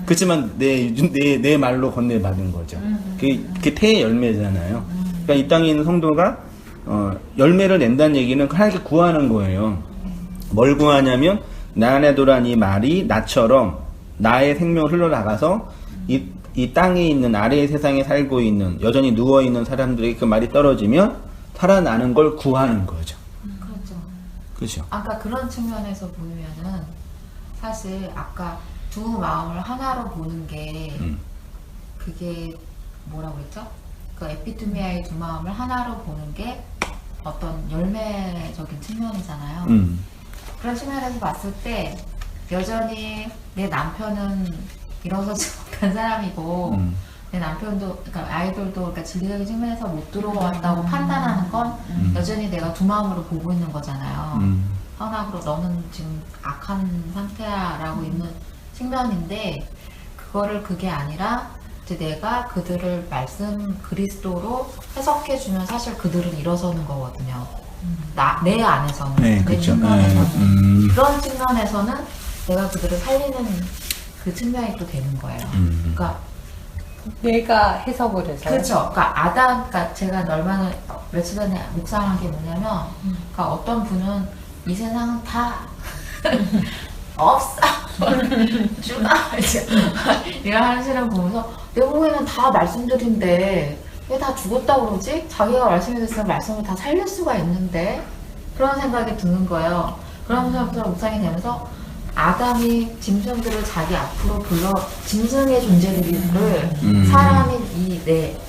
그치만 내 말로 건네받은 거죠. 그게 태의 열매잖아요. 그러니까 이 땅에 있는 성도가 열매를 낸다는 얘기는 하나님께 구하는 거예요. 뭘 구하냐면 나 안에 도란 이 말이 나처럼 나의 생명을 흘러나가서 이 땅에 있는 아래의 세상에 살고 있는 여전히 누워있는 사람들에게 그 말이 떨어지면 살아나는 걸 구하는 거죠. 그렇죠. 그렇죠. 아까 그런 측면에서 보면은 사실 아까 두 마음을 하나로 보는 게 그게 뭐라고 그랬죠? 그 에피투미아의 두 마음을 하나로 보는 게 어떤 열매적인 측면이잖아요. 그런 측면에서 봤을 때 여전히 내 남편은 일어서지 못한 사람이고 내 남편도 그러니까 아이들도 그러니까 진리적인 측면에서 못 들어왔다고 판단하는 건 여전히 내가 두 마음으로 보고 있는 거잖아요. 선악으로 너는 지금 악한 상태야라고 있는 측면인데 그게 아니라 이제 내가 그들을 말씀 그리스도로 해석해주면 사실 그들은 일어서는 거거든요. 내 안에서는, 네, 내 그렇죠. 측면에서는. 그런 측면에서는 내가 그들을 살리는 그 측면이 또 되는 거예요. 그러니까 내가 해석을 해서. 그렇죠. 그러니까 제가 얼마나 며칠 전에 묵상한 게 뭐냐면, 그러니까 어떤 분은 이 세상은 다 없어, 죽어, 이런 하시는 거 보면서 내 보기에는 다 말씀들인데 왜 다 죽었다고 그러지? 자기가 말씀해줬으면 말씀을 다 살릴 수가 있는데, 그런 생각이 드는 거예요. 그러면서 묵상이 되면서 아담이 짐승들을 자기 앞으로 짐승의 존재들을 사람인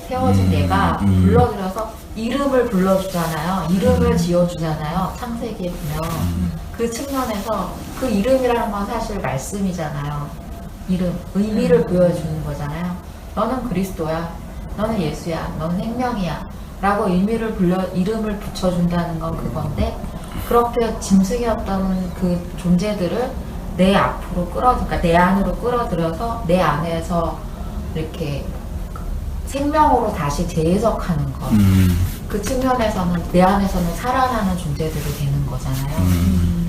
세워진 내가 불러들여서 이름을 불러주잖아요. 이름을 지어주잖아요. 창세기에 보면. 그 측면에서 그 이름이라는 건 사실 말씀이잖아요. 의미를 보여주는 거잖아요. 너는 그리스도야. 너는 예수야. 너는 생명이야. 라고 이름을 붙여준다는 건 그건데, 그렇게 짐승이었던 그 존재들을 내 앞으로 그러니까 내 안으로 끌어들여서 내 안에서 이렇게 생명으로 다시 재해석하는 것. 그 측면에서는 내 안에서는 살아나는 존재들이 되는 거잖아요.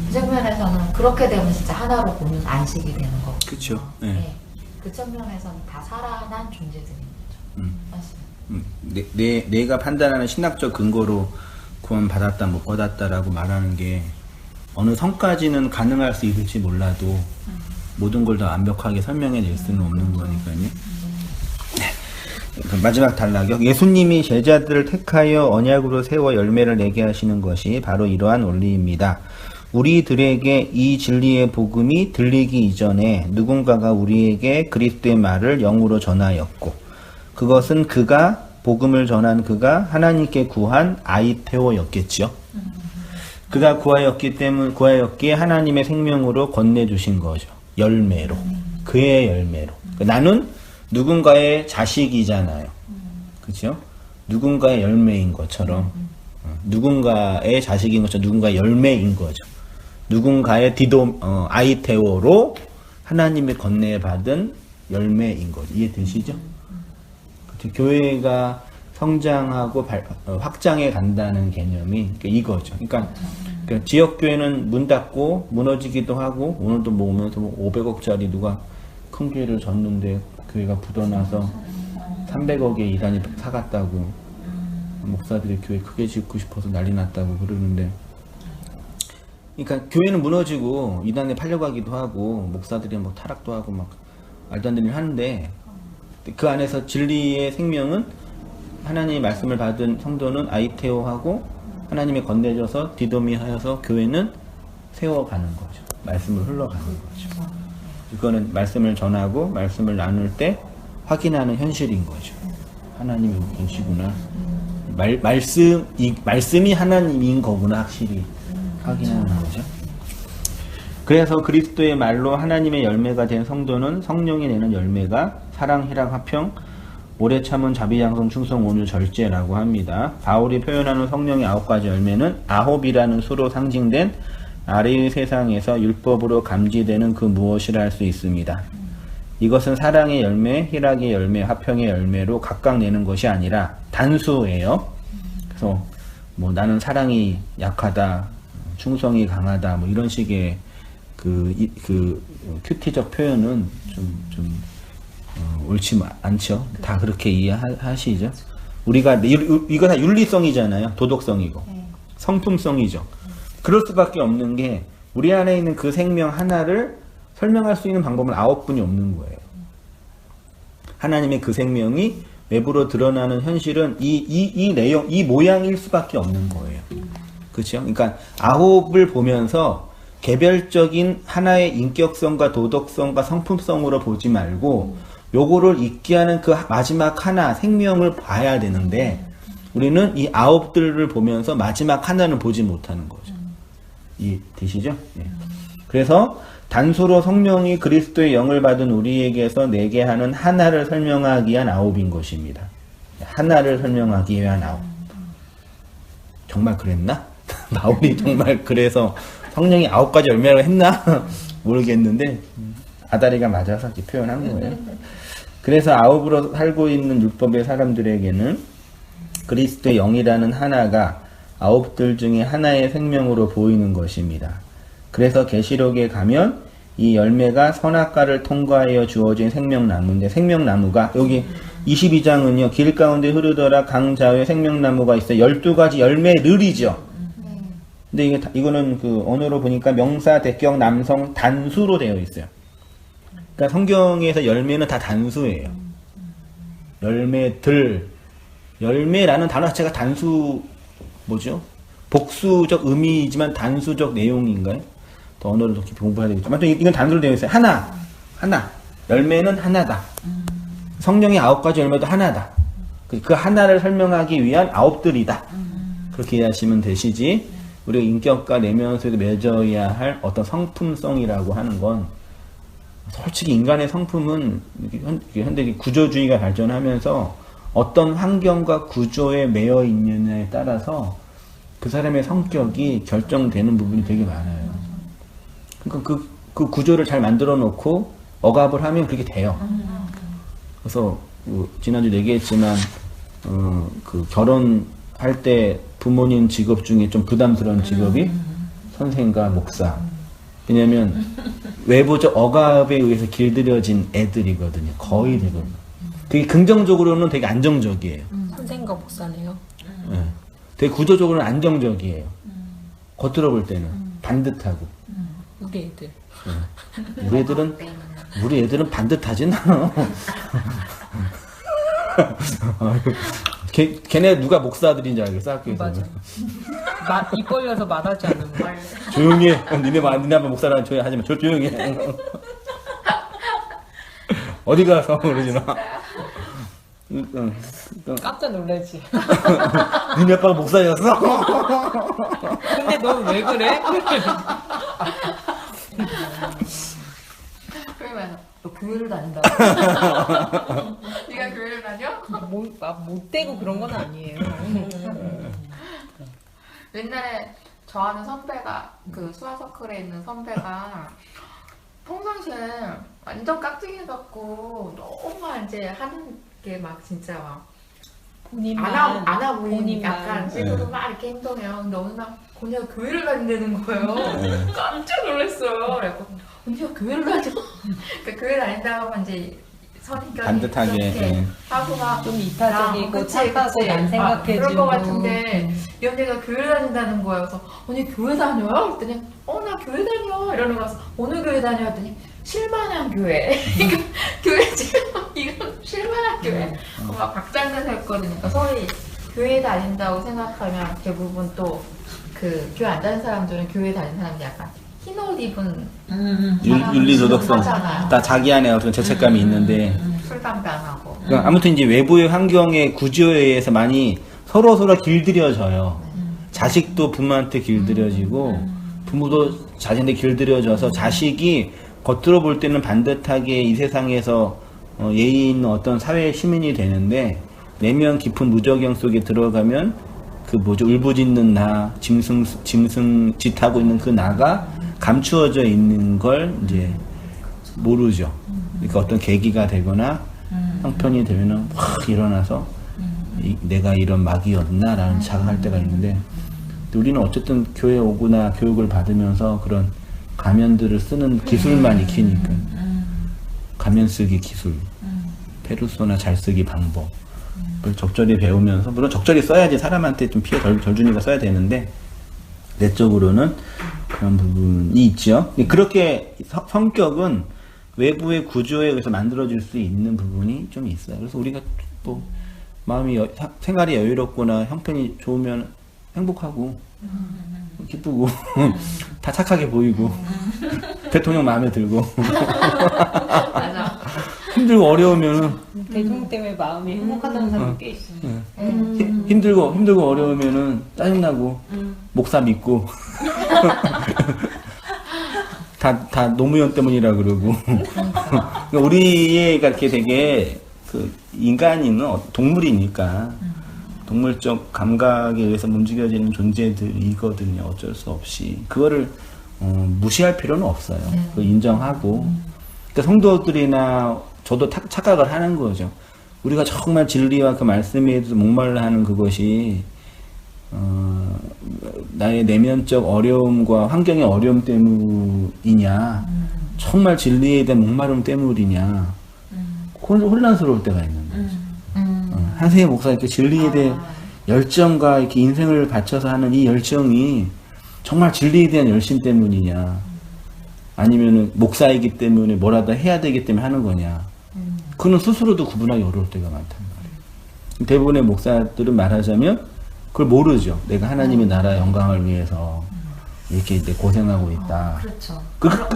그 측면에서는 그렇게 되면 진짜 하나로 보는 안식이 되는 거고. 그렇죠. 네. 네. 그 측면에서는 다 살아난 존재들인 거죠. 사실. 내가 판단하는 신학적 근거로 구원 받았다 못 받았다라고 말하는 게 어느 선까지는 가능할 수 있을지 몰라도 모든 걸 다 완벽하게 설명해 낼 수는 없는 거니까요. 네. 마지막 단락이요. 예수님이 제자들을 택하여 언약으로 세워 열매를 내게 하시는 것이 바로 이러한 원리입니다. 우리들에게 이 진리의 복음이 들리기 이전에 누군가가 우리에게 그리스도의 말을 영으로 전하였고, 그것은 복음을 전한 그가 하나님께 구한 아이테오였겠죠. 그가 구하였기에 하나님의 생명으로 건네주신 거죠. 열매로. 그의 열매로. 나는 누군가의 자식이잖아요. 그렇죠? 누군가의 열매인 것처럼, 누군가의 자식인 것처럼 누군가의 열매인 거죠. 누군가의 아이테오로 하나님의 건네받은 열매인 거죠. 이해되시죠? 그렇죠? 교회가 성장하고 확장해 간다는 개념이 이거죠. 그러니까 지역교회는 문 닫고 무너지기도 하고, 오늘도 오면서 500억짜리 누가 큰 교회를 졌는데 교회가 부도나서 300억에 이단이 사갔다고, 목사들이 교회 크게 짓고 싶어서 난리 났다고 그러는데, 그러니까 교회는 무너지고 이단에 팔려가기도 하고 목사들이 뭐 타락도 하고 막 말도 안 되는 일 하는데, 그 안에서 진리의 생명은 하나님의 말씀을 받은 성도는 아이테오하고 하나님의 건네져서 디도미하여서 교회는 세워가는 거죠. 말씀을 흘러가는 거죠. 이거는 말씀을 전하고 말씀을 나눌 때 확인하는 현실인 거죠. 하나님이 계시구나. 말씀이 하나님인 거구나 확실히 확인하는 거죠. 그래서 그리스도의 말로 하나님의 열매가 된 성도는 성령이 내는 열매가 사랑, 희락, 화평, 오래 참은, 자비장성, 충성, 온유, 절제라고 합니다. 바울이 표현하는 성령의 9가지 열매는 아홉이라는 수로 상징된 아래의 세상에서 율법으로 감지되는 그 무엇이라 할 수 있습니다. 이것은 사랑의 열매, 희락의 열매, 화평의 열매로 각각 내는 것이 아니라 단수예요. 그래서 뭐 나는 사랑이 약하다, 충성이 강하다, 뭐 이런 식의 그 큐티적 표현은 옳지 않죠. 다 그렇게 이해하시죠. 이거 다 윤리성이잖아요. 도덕성이고 성품성이죠. 그럴 수밖에 없는 게 우리 안에 있는 그 생명 하나를 설명할 수 있는 방법은 9분이 없는 거예요. 하나님의 그 생명이 외부로 드러나는 현실은 이 모양일 수밖에 없는 거예요. 그렇죠? 그러니까 9을 보면서 개별적인 하나의 인격성과 도덕성과 성품성으로 보지 말고 요거를 있게 하는 그 마지막 하나, 생명을 봐야 되는데 우리는 이 9들을 보면서 마지막 하나는 보지 못하는 거죠. 되시죠? 네. 그래서 단수로 성령이 그리스도의 영을 받은 우리에게서 내게 하는 하나를 설명하기 위한 9인 것입니다. 하나를 설명하기 위한 9. 정말 그랬나? 바울이 정말 그래서 성령이 9가지 열매라고 했나? 모르겠는데 아다리가 맞아서 이렇게 표현한 거예요. 그래서 아홉으로 살고 있는 율법의 사람들에게는 그리스도의 영이라는 하나가 아홉들 중에 하나의 생명으로 보이는 것입니다. 그래서 계시록에 가면 이 열매가 선악과를 통과하여 주어진 생명나무인데, 생명나무가 여기 22장은요 길 가운데 흐르더라 강자의 생명나무가 있어요. 12가지 열매를이죠. 근데 이거는 그 언어로 보니까 명사, 대격, 남성, 단수로 되어 있어요. 그러니까 성경에서 열매는 다 단수예요. 열매라는 단어 자체가 단수 뭐죠? 복수적 의미이지만 단수적 내용인가요? 더 언어를 더 깊이 공부해야 되겠죠. 아무튼 이건 단수로 되어 있어요. 하나. 열매는 하나다. 성령의 9가지 열매도 하나다. 그 하나를 설명하기 위한 아홉들이다. 그렇게 이해하시면 되시지. 우리가 인격과 내면에서도 맺어야 할 어떤 성품성이라고 하는 건, 솔직히 인간의 성품은 현대 구조주의가 발전하면서 어떤 환경과 구조에 매여 있느냐에 따라서 그 사람의 성격이 결정되는 부분이 되게 많아요. 그러니까 그 구조를 잘 만들어 놓고 억압을 하면 그렇게 돼요. 그래서 지난주 얘기했지만 그 결혼할 때 부모님 직업 중에 좀 부담스러운 직업이 선생과 목사. 왜냐면 외부적 억압에 의해서 길들여진 애들이거든요. 거의 대부분. 되게 긍정적으로는 되게 안정적이에요. 선생과 목사네요. 네. 되게 구조적으로는 안정적이에요. 겉으로 볼 때는 반듯하고. 우리 애들. 우리 애들은 반듯하진 않아. 걔네 누가 목사들인 줄 알겠어, 학교에서. 맞아. 입 벌려서 말하지 않으면. 조용히 해. 니네 한번 목사라는 조용히 하지 마. 조용히 해. 어디 가서 그러지 마. 깜짝 놀라지. 니네 아빠가 목사였어? 근데 넌 왜 그래? 그러면 너 교회를 다닌다. 네가 교회를 다녀? 못 되고 그런 건 아니에요. 옛날에 저 아는 선배가 그 수아서클에 있는 선배가 평상시에 완전 깍쟁이 같고 너무 이제 하는 게 막 진짜 막 안아 보이는 약간 식으로 막 이렇게 행동해요. 근데 어느 날 언니가 교회를 다닌다는 거예요. 깜짝 놀랐어요. 그래서 언니가 교회를 다녀? 그러니까 교회 다닌다고 하면 이제 선입견이 반듯하게 이렇게 하고 막 좀 이타적이고 그치, 착하고 그치. 난 생각해주고. 그럴 것 같은데 이 언니가 교회 다닌다는 거예요. 그래서 언니 교회 다녀요? 그랬더니 나 교회 다녀 이러는 거라서 어느 교회 다녀? 했더니 실만한 교회. 교회 지금 이건 실만한 교회. 막 박장대소 했거든요. 그러니까 소위 교회 다닌다고 생각하면 대부분 또 그 교회 안 다니는 사람들은 교회 다니는 사람들이 약간 흰 옷 입은 윤리도덕성. 하잖아요. 다 자기 안에 어떤 죄책감이 있는데. 술 담배 안 하고. 그러니까 아무튼 이제 외부의 환경의 구조에 의해서 많이 서로 길들여져요. 자식도 부모한테 길들여지고 부모도 자신한테 길들여져서 자식이 겉으로 볼 때는 반듯하게 이 세상에서 예의 있는 어떤 사회 시민이 되는데 내면 깊은 무저경 속에 들어가면 그 울부짖는 나, 짐승짓하고 있는 그 나가 감추어져 있는 걸 이제 모르죠. 그러니까 어떤 계기가 되거나 형편이 되면은 확 일어나서 내가 이런 막이었나라는 자각할 때가 있는데, 우리는 어쨌든 교회에 오거나 교육을 받으면서 그런 가면들을 쓰는 기술만 익히니까 가면 쓰기 기술, 페루소나 잘 쓰기 방법 을 적절히 배우면서, 물론 적절히 써야지 사람한테 좀 피해 덜 주니까 써야 되는데 내적으로는 그런 부분이 있죠. 그렇게 성격은 외부의 구조에 의해서 만들어질 수 있는 부분이 좀 있어요. 그래서 우리가 뭐 마음이 생활이 여유롭거나 형편이 좋으면 행복하고 기쁘고 다 착하게 보이고 대통령 마음에 들고 맞아. 힘들고 어려우면은 대통령 때문에 마음이 행복하다는 사람이 꽤 있어요. 힘들고 어려우면은 짜증나고 목사 믿고 다 노무현 때문이라 그러고. 그러니까 우리가 이렇게 되게 그 인간이는 동물이니까 동물적 감각에 의해서 움직여지는 존재들이거든요. 어쩔 수 없이 그거를 무시할 필요는 없어요. 그걸 인정하고 그러니까 성도들이나 저도 착각을 하는 거죠. 우리가 정말 진리와 그 말씀에 대해서 목말라 하는 그것이 나의 내면적 어려움과 환경의 어려움 때문이냐, 정말 진리에 대한 목마름 때문이냐, 혼란스러울 때가 있는 거죠. 한세희 목사 이렇게 진리에 대해 열정과 이렇게 인생을 바쳐서 하는 이 열정이 정말 진리에 대한 열심 때문이냐, 아니면은 목사이기 때문에 뭐라도 해야 되기 때문에 하는 거냐, 그는 스스로도 구분하기 어려울 때가 많단 말이에요. 대부분의 목사들은 말하자면 그걸 모르죠. 내가 하나님의 나라 영광을 위해서 이렇게 이제 고생하고 있다. 그렇죠.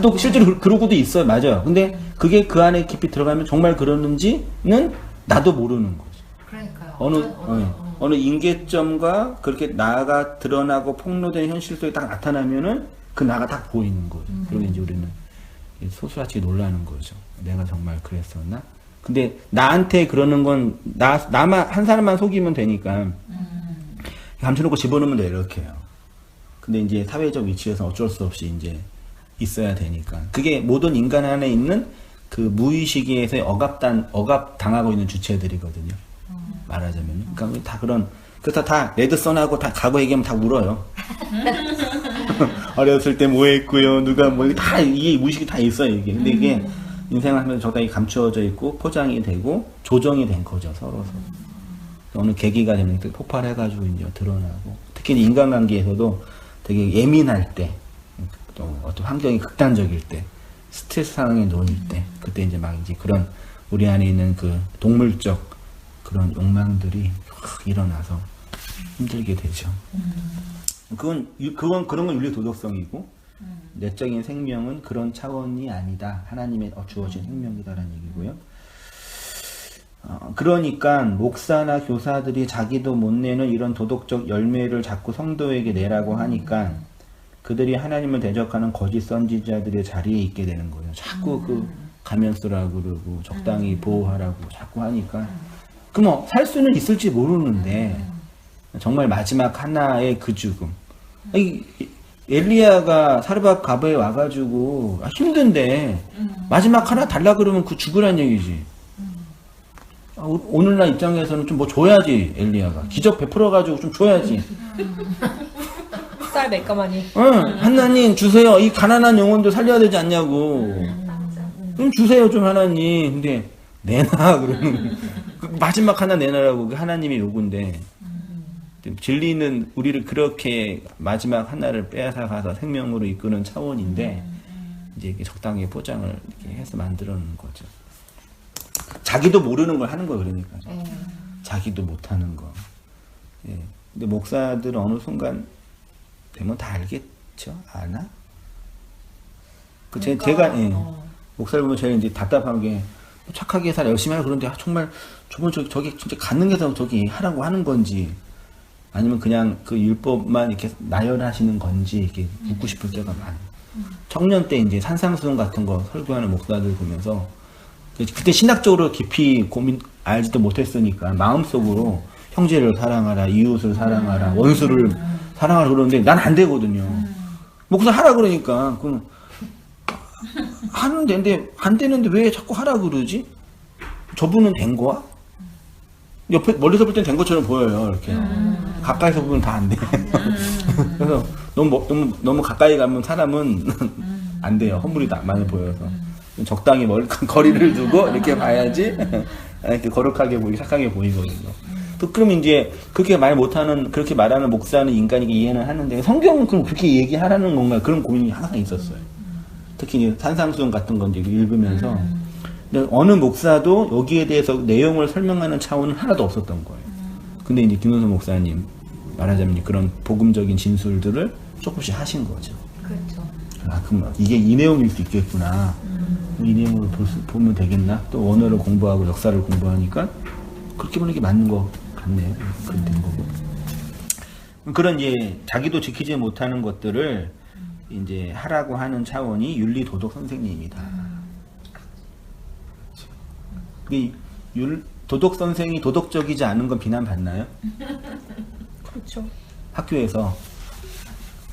또 실제로 그러고도 있어요. 맞아요. 근데 그게 그 안에 깊이 들어가면 정말 그러는지는 나도 모르는 거죠. 그러니까요. 어느 임계점과 그렇게 나가 드러나고 폭로된 현실 속에 딱 나타나면은 그 나가 딱 보이는 거죠. 그러면 이제 우리는 소스라치 놀라는 거죠. 내가 정말 그랬었나? 근데 나한테 그러는 건 나만 한 사람만 속이면 되니까 감춰놓고 집어넣으면 돼 이렇게 해요. 근데 이제 사회적 위치에서 어쩔 수 없이 이제 있어야 되니까 그게 모든 인간 안에 있는 그 무의식에서 억압 당하고 있는 주체들이거든요. 말하자면. 그러니까 다 그래서 다 레드선하고 다 과거 얘기하면 다 울어요. 어렸을 때 뭐 했고요. 누가 뭐 다 이게 무의식이 다 있어요 이게. 근데 이게 인생을 하면서 적당히 감추어져 있고 포장이 되고 조정이 된 거죠 서로. 어느 계기가 되면 폭발해가지고 이제 드러나고, 특히 인간관계에서도 되게 예민할 때, 또 어떤 환경이 극단적일 때, 스트레스 상황에 놓일 때, 그때 이제 막 이제 그런 우리 안에 있는 그 동물적 그런 욕망들이 확 일어나서 힘들게 되죠. 그런 건 윤리 도덕성이고, 내적인 생명은 그런 차원이 아니다. 하나님의 주어진 생명이다라는 얘기고요. 그러니까 목사나 교사들이 자기도 못 내는 이런 도덕적 열매를 자꾸 성도에게 내라고 하니까 그들이 하나님을 대적하는 거짓 선지자들의 자리에 있게 되는 거예요. 자꾸 그 가면 쓰라고 그러고 적당히 보호하라고 자꾸 하니까 그 뭐 살 수는 있을지 모르는데 정말 마지막 하나의 그 죽음. 엘리야가 사르밧 가브에 와가지고 힘든데 마지막 하나 달라 그러면 그 죽으란 얘기지. 오늘날 입장에서는 좀 뭐 줘야지. 엘리야가 기적 베풀어가지고 좀 줘야지. 쌀 매까마니. 응, 하나님 주세요. 이 가난한 영혼도 살려야 되지 않냐고. 좀 주세요 좀 하나님. 근데 내놔 그러면 마지막 하나 내놔라고 그 하나님의 요구인데 진리는 우리를 그렇게 마지막 하나를 빼앗아가서 생명으로 이끄는 차원인데 이제 적당히 포장을 이렇게 해서 만들어 놓은 거죠. 자기도 모르는 걸 하는 거예요, 그러니까. 자기도 못하는 거. 예. 근데 목사들은 어느 순간 되면 다 알겠죠? 아나? 그러니까, 제가 목사를 보면 제가 이제 답답한 게 착하게 살아 열심히 하라 그러는데 정말 저분 저기 진짜 가능해서 저기 하라고 하는 건지 아니면 그냥 그 율법만 이렇게 나열하시는 건지 이렇게 묻고 싶을 때가 많아요. 청년 때 이제 산상수훈 같은 거 설교하는 목사들 보면서 그때 신학적으로 깊이 알지도 못했으니까 마음속으로 형제를 사랑하라, 이웃을 사랑하라, 원수를 사랑하라 그러는데 난 안 되거든요. 목사 하라 그러니까 그럼 하는 데인데 안 되는데 왜 자꾸 하라 그러지? 저분은 된 거야? 옆에 멀리서 볼 땐 된 것처럼 보여요. 이렇게 가까이서 보면 다 안 돼. 그래서 너무 가까이 가면 사람은 안 돼요. 허물이 많이 보여서. 적당히 거리를 두고 이렇게 봐야지 이렇게 거룩하게 보이고 착하게 보이거든요. 또 그럼 이제 그렇게 말 못하는 그렇게 말하는 목사는 인간이게 이해는 하는데 성경은 그럼 그렇게 얘기하라는 건가 그런 고민이 항상 있었어요. 특히 산상수훈 같은 건 이제 읽으면서 근데 어느 목사도 여기에 대해서 내용을 설명하는 차원은 하나도 없었던 거예요. 근데 이제 김은선 목사님 말하자면 그런 복음적인 진술들을 조금씩 하신 거죠. 그렇죠. 아, 그럼 이게 이 내용일 수 있겠구나. 이 내용으로 보면 되겠나? 또 언어를 공부하고 역사를 공부하니까 그렇게 보는 게 맞는 것 같네요. 그렇게 된 거고. 그런 이제 자기도 지키지 못하는 것들을 이제 하라고 하는 차원이 윤리 도덕 선생님이다. 도덕 선생이 도덕적이지 않은 건 비난받나요? 그렇죠. 학교에서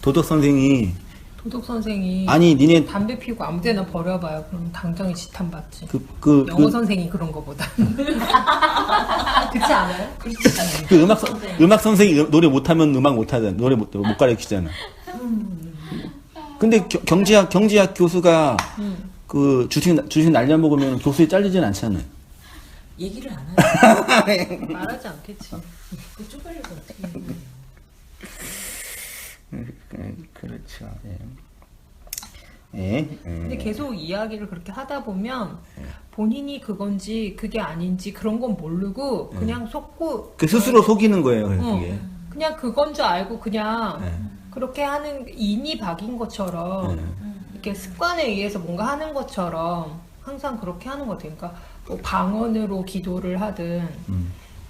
도덕 선생이 도덕 선생이 아니 니네 담배 피우고 아무 데나 버려봐요. 그럼 당장에 지탄받지. 그 영어 선생이 그런 거보다. 그렇지 않아요? 그렇지 않아요. 그 음악 선생이 노래 못하면 음악 못하잖아. 노래 못 가르치잖아. 근데 경제학 교수가 그 주식 날려먹으면 교수에 잘리진 않잖아요. 얘기를 안 하죠. 말하지 않겠지. 그 쪼개려고 어떻게 해요? 그렇죠. 예. 근데 계속 이야기를 그렇게 하다 보면 본인이 그건지 그게 아닌지 그런 건 모르고 그냥 속고 그 스스로 속이는 거예요. 그게. 그냥 그건 줄 알고 그냥 예. 그렇게 하는 인이 박인 것처럼 이렇게 습관에 의해서 뭔가 하는 것처럼 항상 그렇게 하는 것 같아요. 그러니까 뭐 방언으로 기도를 하든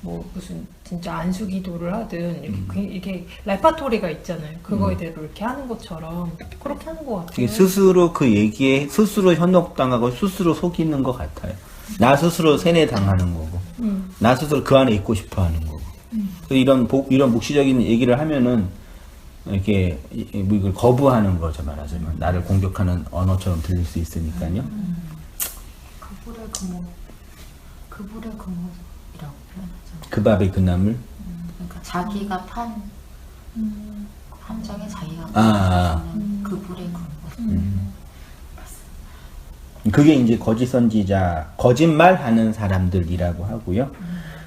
뭐 무슨 진짜 안수 기도를 하든 이렇게 레파토리가 있잖아요. 그거에 대로 이렇게 하는 것처럼 그렇게 하는 것 같아요. 스스로 그 얘기에 스스로 현혹당하고 스스로 속이는 것 같아요. 나 스스로 세뇌당하는 거고, 나 스스로 그 안에 있고 싶어하는 거고. 이런 묵시적인 얘기를 하면은 이렇게 뭐 이걸 거부하는 거죠, 말하자면. 나를 공격하는 언어처럼 들릴 수 있으니까요. 그불의 금호이라고 표현하죠. 그 밥의 그 나물. 그러니까 자기가 판 함정에 자기가 그불의 금호. 그게 이제 거짓 선지자, 거짓말하는 사람들이라고 하고요.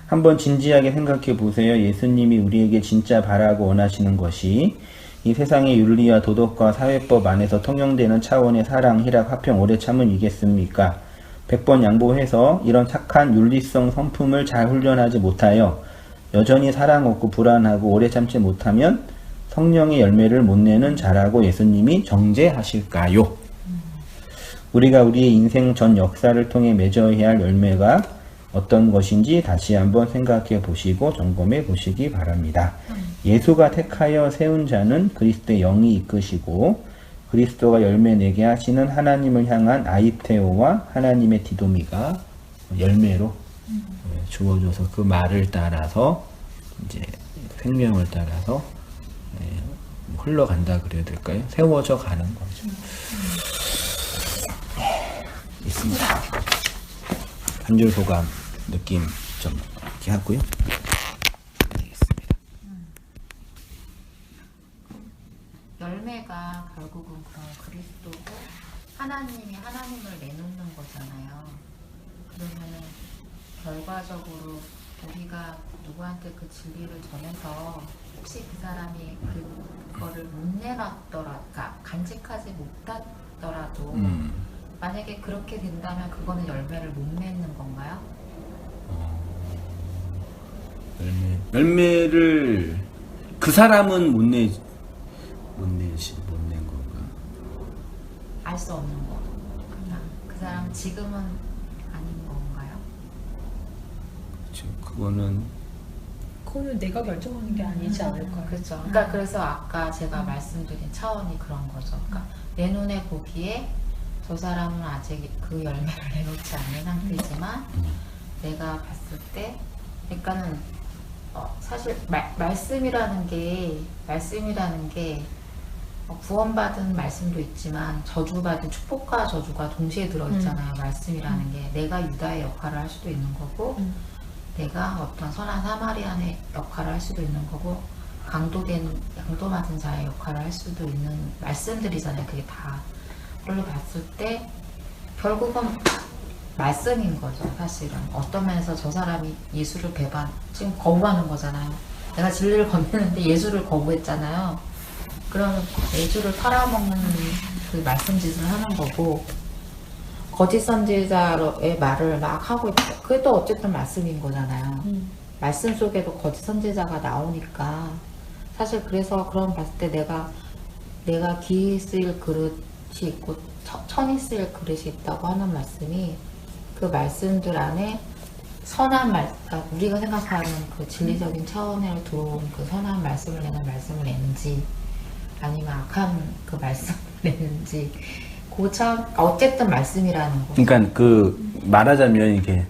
한번 진지하게 생각해 보세요. 예수님이 우리에게 진짜 바라고 원하시는 것이 이 세상의 윤리와 도덕과 사회법 안에서 통용되는 차원의 사랑, 희락, 화평, 오래 참음이겠습니까? 100번 양보해서 이런 착한 윤리성 성품을 잘 훈련하지 못하여 여전히 사랑 없고 불안하고 오래 참지 못하면 성령의 열매를 못 내는 자라고 예수님이 정죄하실까요? 우리가 우리의 인생 전 역사를 통해 맺어야 할 열매가 어떤 것인지 다시 한번 생각해 보시고 점검해 보시기 바랍니다. 예수가 택하여 세운 자는 그리스도의 영이 이끄시고 그리스도가 열매 내게 하시는 하나님을 향한 아이테오와 하나님의 디도미가 열매로 주어져서 그 말을 따라서 이제 생명을 따라서 흘러간다 그래야 될까요? 세워져 가는 거죠. 있습니다. 한 줄 소감 느낌 좀 이렇게 하고요. 알겠습니다. 열매가 결국은 그런 그리스도고 하나님이 하나님을 내놓는 거잖아요. 그러면은 결과적으로 우리가 누구한테 그 진리를 전해서 혹시 그 사람이 그거를 못 내놨더라, 그러니까 간직하지 못하더라도 만약에 그렇게 된다면 그거는 열매를 못 맺는 건가요? 열매를 그 사람은 못 낸 건가? 알 수 없는 거. 그냥 그 사람 지금은 아닌 건가요? 그렇죠. 그거는 내가 결정하는 게 아니지 않을까요? 그렇죠. 그러니까 그래서 아까 제가 말씀드린 차원이 그런 거죠. 그러니까 내 눈에 보기에 저 사람은 아직 그 열매를 내놓지 않는 상태지만 내가 봤을 때, 그러니까는 사실 말씀이라는 게 구원받은 말씀도 있지만 저주받은 축복과 저주가 동시에 들어있잖아요. 말씀이라는 게 내가 유다의 역할을 할 수도 있는 거고 내가 어떤 선한 사마리안의 역할을 할 수도 있는 거고 양도 맞은 자의 역할을 할 수도 있는 말씀들이잖아요. 그게 다. 그걸로 봤을 때 결국은 말씀인 거죠. 사실은 어떤 면에서 저 사람이 예수를 지금 거부하는 거잖아요. 내가 진리를 건네는데 예수를 거부했잖아요. 그러면 예수를 팔아먹는 그 말씀짓을 하는 거고 거짓 선지자의 말을 막 하고 있다. 그게 또 어쨌든 말씀인 거잖아요. 말씀 속에도 거짓 선지자가 나오니까 사실 그래서 그런 봤을 때 내가 귀 쓰일 그릇이 있고 천이 쓰일 그릇이 있다고 하는 말씀이 그 말씀들 안에 선한 그러니까 우리가 생각하는 그 진리적인 차원에 들어온 그 선한 말씀을 내는지 아니면 악한 그 말씀을 내는지 어쨌든 말씀이라는 거. 그러니까 그 말하자면 이게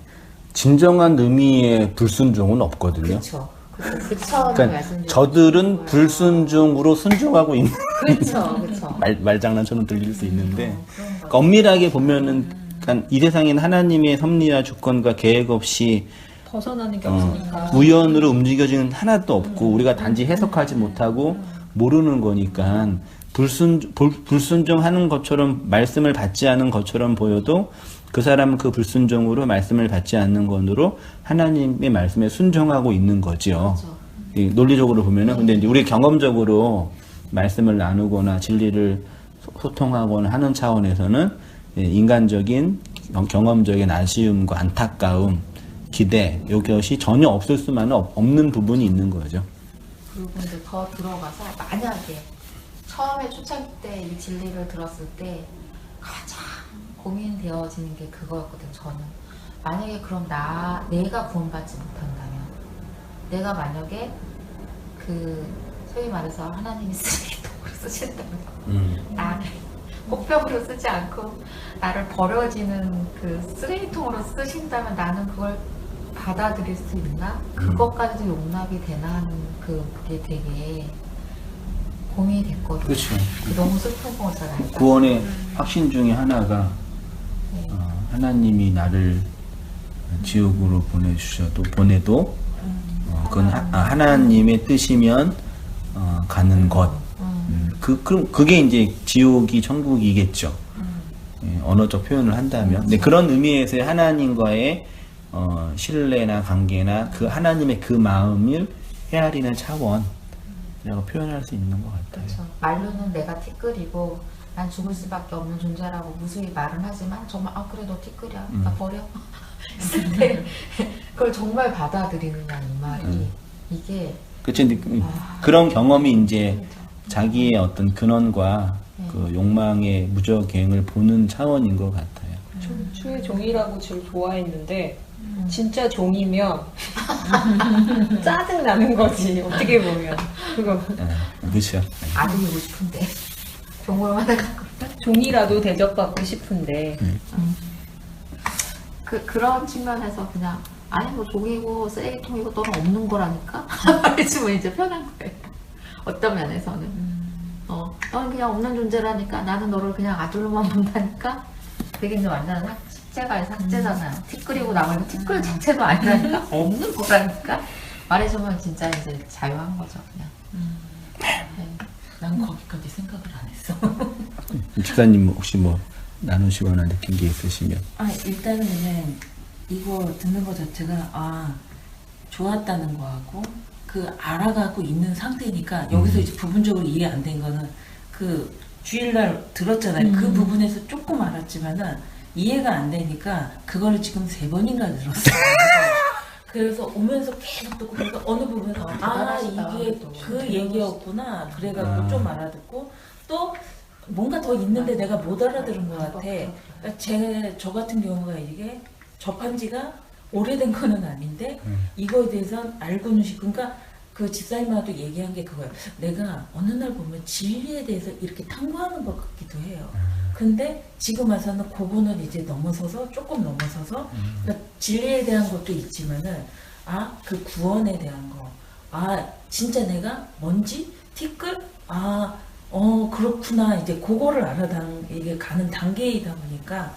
진정한 의미의 불순종은 없거든요. 그렇죠. 그 차원의 그러니까 말씀드리는 저들은 거예요. 불순종으로 순종하고 있는. 그렇죠. 그쵸. 말장난처럼 들릴 수 있는데 그런 거. 그러니까 엄밀하게 보면은 그러니까 이 세상에는 하나님의 섭리와 주권과 계획 없이 벗어나는 게 없으니까. 우연으로 움직여지는 하나도 없고 우리가 단지 해석하지 못하고 모르는 거니까 불순종하는 것처럼 말씀을 받지 않은 것처럼 보여도 그 사람은 그 불순종으로 말씀을 받지 않는 것으로 하나님의 말씀에 순종하고 있는 거죠. 그렇죠. 이 논리적으로 보면은 근데 이제 우리 경험적으로 말씀을 나누거나 진리를 소통하거나 하는 차원에서는 인간적인 경험적인 아쉬움과 안타까움, 기대 이것이 전혀 없을 수만은 없는 부분이 있는 거죠. 그리고 이제 더 들어가서 만약에 처음에 초창기 때 이 진리를 들었을 때 가장 고민되어지는 게 그거였거든. 저는 만약에 그럼 내가 구원받지 못한다면, 내가 만약에 그 소위 말해서 하나님이 쓰레기통으로 쓰신다면 나를 꽃병으로 쓰지 않고 나를 버려지는 그 쓰레기통으로 쓰신다면 나는 그걸 받아들일 수 있나? 그것까지도 용납이 되나 하는 그게 되게 고민이 됐거든요. 그렇죠. 너무 슬픈 거잖아요. 구원의 확신 중에 하나가 네. 하나님이 나를 지옥으로 보내도 그건 하나님의 뜻이면 가는 것. 그럼 그게 이제 지옥이 천국이겠죠. 언어적 표현을 한다면. 근데 그런 의미에서의 하나님과의 신뢰나 관계나 그 하나님의 그 마음을 헤아리는 차원이라고 표현할 수 있는 것 같아요. 그렇죠. 말로는 내가 티끌이고 난 죽을 수밖에 없는 존재라고 무수히 말은 하지만 정말 그래 너 티끌이야 나 버려 했을 때 그걸 정말 받아들이느냐 이 말이 이게 그렇죠. 그런 경험이 이제 자기의 어떤 근원과 그 욕망의 무저갱을 보는 차원인 것 같아요. 주의 종이라고 제일 좋아했는데 진짜 종이면 짜증 나는 거지 어떻게 보면 그거 그렇죠. 아들이고 싶은데 종으로만 해갖고 종이라도 대접받고 싶은데 그런 측면에서 그냥 아니 뭐 종이고 쓰레기통이고 너는 없는 거라니까 말해주면 이제 편한 거예요. 어떤 면에서는 너는 그냥 없는 존재라니까 나는 너를 그냥 아들로만 본다니까 되게 이제 완전 삭제잖아요. 티끌이고 나머지 티끌 자체도 아니라니까 없는 거라니까 말해주면 진짜 이제 자유한 거죠 그냥. 난 거기까지 생각을 안 했어. 집사님 혹시 뭐 나누시거나 느낀 게 있으시면 일단은 그냥 이거 듣는 거 자체가 좋았다는 거하고 그 알아가고 있는 상태니까 여기서 이제 부분적으로 이해 안 된 거는 그 주일날 들었잖아요. 그 부분에서 조금 알았지만은 이해가 안 되니까 그거를 지금 3번인가 들었어요. 그래서 오면서 계속 듣고 그래서 어느 부분에서 이게 그 얘기였구나 그래갖고 좀 알아듣고 또 뭔가 더 있는데 내가 못 알아들은 것 같아. 그러니까 저 같은 경우가 이게 접한 지가 오래된 거는 아닌데 이거에 대해서 알고는 싶고 그러니까 그 집사님하고도 얘기한 게 그거예요. 내가 어느 날 보면 진리에 대해서 이렇게 탐구하는 것 같기도 해요. 근데 지금 와서는 그거는 이제 조금 넘어서서 그러니까 진리에 대한 것도 있지만은 그 구원에 대한 거 진짜 내가 뭔지 티끌 그렇구나 이제 그거를 이게 가는 단계이다 보니까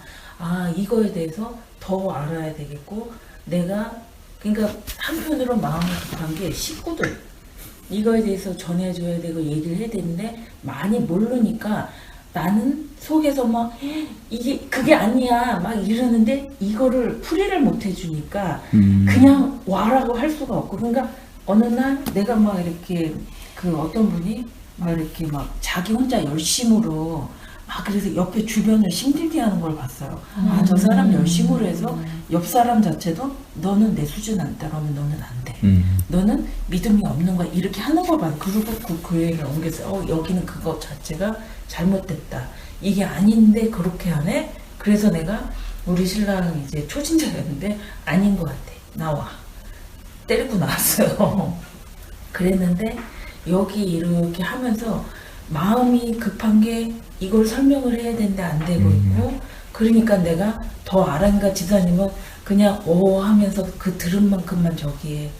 이거에 대해서 더 알아야 되겠고 내가 그러니까 한편으로 마음이 급한 게 식구들 이거에 대해서 전해줘야 되고 얘기를 해야 되는데 많이 모르니까 나는 속에서 막 그게 아니야 막 이러는데 이거를 풀이를 못 해주니까 그냥 와라고 할 수가 없고 그러니까 어느 날 내가 막 이렇게 그 어떤 분이 막 이렇게 막 자기 혼자 열심으로 그래서 옆에 주변을 힘들게 하는 걸 봤어요. 저 사람 열심으로 해서 옆 사람 자체도 너는 내 수준 안 따라오면 너는 안 돼. 너는 믿음이 없는 거야. 이렇게 하는 걸 봐요. 그리고 그 얘기를 옮겼어요. 여기는 그거 자체가 잘못됐다. 이게 아닌데 그렇게 하네? 그래서 내가 우리 신랑 이제 초진자였는데 아닌 것 같아. 나와. 때리고 나왔어요. 그랬는데 여기 이렇게 하면서 마음이 급한 게 이걸 설명을 해야 되는데 안 되고 있고 그러니까 내가 더 알아니까 집사님은 그냥 하면서 그 들은 만큼만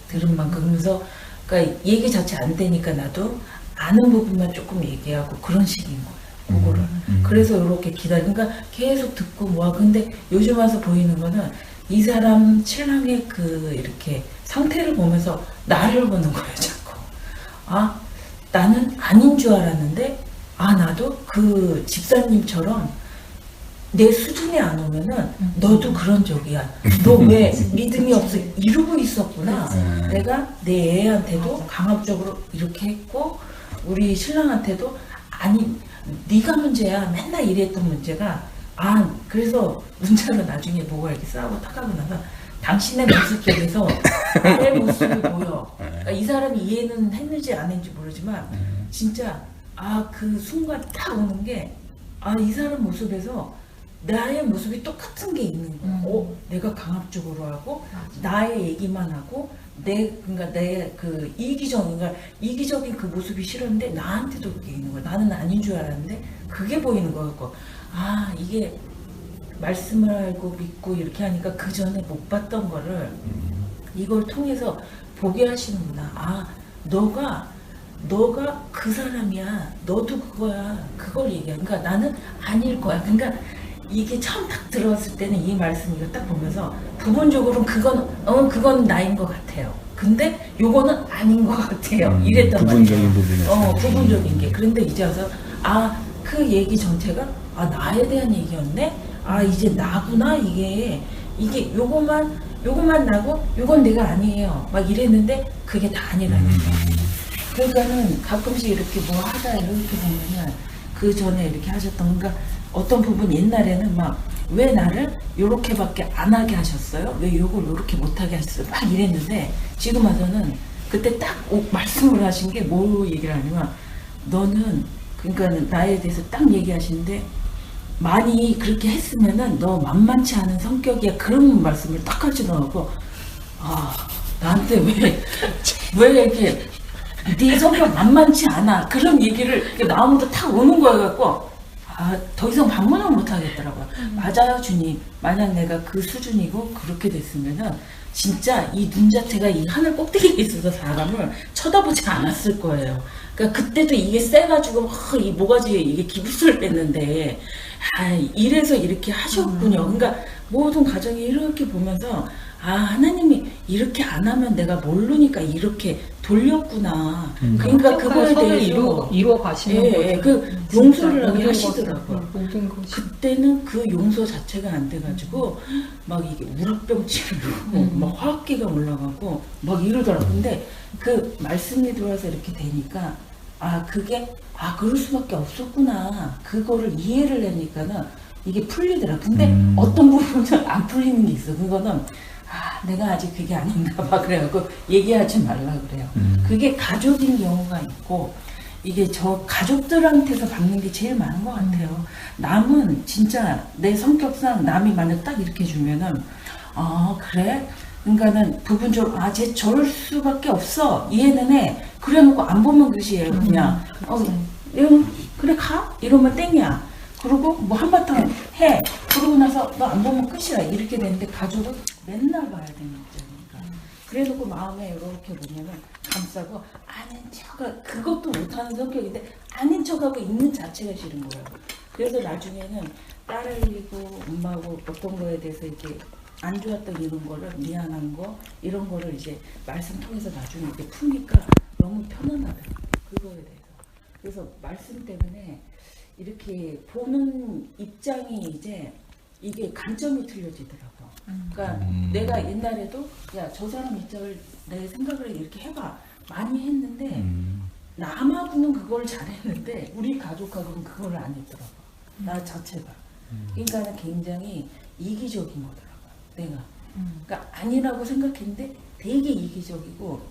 들은 만큼 하면서 그러니까 얘기 자체 안 되니까 나도 아는 부분만 조금 얘기하고 그런 식인 거예요. 그거를. 그래서 이렇게 그러니까 계속 듣고 뭐 근데 요즘 와서 보이는 거는 이 사람 신랑의 그 이렇게 상태를 보면서 나를 보는 거예요 자꾸. 아 나는 아닌 줄 알았는데 아 나도 그 집사님처럼 내 수준에 안 오면은 너도 그런 적이야. 너 왜 믿음이 없어 이러고 있었구나. 내가 내 애한테도 강압적으로 이렇게 했고 우리 신랑한테도 아니 네가 문제야. 맨날 이랬던 문제가 아 그래서 문자로 나중에 뭐가 이렇게 싸우고 타가고 나서 당신의 모습 속에서 나의 모습이 보여. 그러니까 이 사람이 이해는 했는지 안 했는지 모르지만 진짜 아 그 순간 딱 오는 게 아 이 사람 모습에서 나의 모습이 똑같은 게 있는 거야. 내가 강압적으로 하고 나의 얘기만 하고 그러니까 내 그 이기적인 그 모습이 싫었는데 나한테도 그게 있는 거야. 나는 아닌 줄 알았는데 그게 보이는 거였고 아 이게 말씀을 알고 믿고 이렇게 하니까 그 전에 못 봤던 거를 이걸 통해서 보게 하시는구나. 아 너가 그 사람이야. 너도 그거야. 그걸 얘기해. 그러니까 나는 아닐 거야. 그러니까 이게 처음 딱 들어왔을 때는 이 말씀 이거 딱 보면서 부분적으로는 그건 나인 것 같아요. 근데 요거는 아닌 것 같아요. 이랬단 말이에요. 부분적인 부분에서. 부분적인 게. 그런데 이제 와서 아 그 얘기 전체가 아 나에 대한 얘기였네. 아 이제 나구나 이게 요것만 나고 요건 내가 아니에요. 막 이랬는데 그게 다 아니라는 거예요. 그러니까는 가끔씩 이렇게 뭐 하다 이렇게 보면은 그 전에 이렇게 하셨던 그러니까 어떤 부분 옛날에는 막 왜 나를 요렇게밖에 안 하게 하셨어요? 왜 요걸 요렇게 못하게 하셨어요? 막 이랬는데 지금 와서는 그때 딱 말씀을 하신 게 뭐 얘기를 하냐면 너는 그러니까 나에 대해서 딱 얘기하시는데 많이 그렇게 했으면은 너 만만치 않은 성격이야 그런 말씀을 딱 하시더라고. 아 나한테 왜 이렇게 네 성격 만만치 않아 그런 얘기를 이렇게 마음으로 탁 오는 거야 갖고 아 더 이상 반문을 못 하겠더라고요. 맞아요 주님. 만약 내가 그 수준이고 그렇게 됐으면은 진짜 이 눈 자체가 이 하늘 꼭대기에 있어서 사람을 쳐다보지 않았을 거예요. 그러니까 그때도 이게 세가지고 이 모가지에 이게 기부스를 뺐는데 아 이래서 이렇게 하셨군요. 그러니까 모든 가정이 이렇게 보면서 아 하나님이 이렇게 안 하면 내가 모르니까 이렇게 돌렸구나. 그러니까 그거에 대해서 이루어 가시는 거죠. 그 용서를 하게 하시더라고요. 모든 것이. 그때는 그 용서 자체가 안 돼가지고 막 이게 우라병 치르고 막 화학기가 올라가고 막 이러더라고요. 근데 그 말씀이 들어와서 이렇게 되니까 아 그게 아 그럴 수밖에 없었구나. 그거를 이해를 하니까는 이게 풀리더라. 근데 어떤 부분은 안 풀리는 게 있어. 그거는 아 내가 아직 그게 아닌가 봐 그래갖고 얘기하지 말라 그래요. 그게 가족인 경우가 있고 이게 저 가족들한테서 받는 게 제일 많은 것 같아요. 남은 진짜 내 성격상 남이 만약 딱 이렇게 주면은 아 그래? 그러니까는 부분적으로 아 쟤 저럴 수밖에 없어 이해는 해. 그래놓고 안 보면 끝이에요 그냥. 그래 가? 이러면 땡이야. 그리고 뭐 한바탕 해. 그러고 나서 너 안 보면 끝이야. 이렇게 되는데 가족은 맨날 봐야 되는 입장이니까. 그래놓고 마음에 이렇게 보면은 감싸고 아닌 척 그것도 못하는 성격인데 아닌 척하고 있는 자체가 싫은 거예요. 그래서 나중에는 딸이고 엄마고 어떤 거에 대해서 이렇게 안 좋았던 이런 거를 미안한 거 이런 거를 이제 말씀 통해서 나중에 이렇게 푸니까 너무 편안하더라고요. 그거에 대해서. 그래서 말씀 때문에 이렇게 보는 입장이 이제 이게 관점이 틀려지더라고. 그러니까 내가 옛날에도 야 저 사람 입장을 내 생각을 이렇게 해봐 많이 했는데 남하고는 그걸 잘했는데 우리 가족하고는 그걸 안 했더라고. 나 자체가. 그러니까는 굉장히 이기적인 거더라고. 내가. 그러니까 아니라고 생각했는데 되게 이기적이고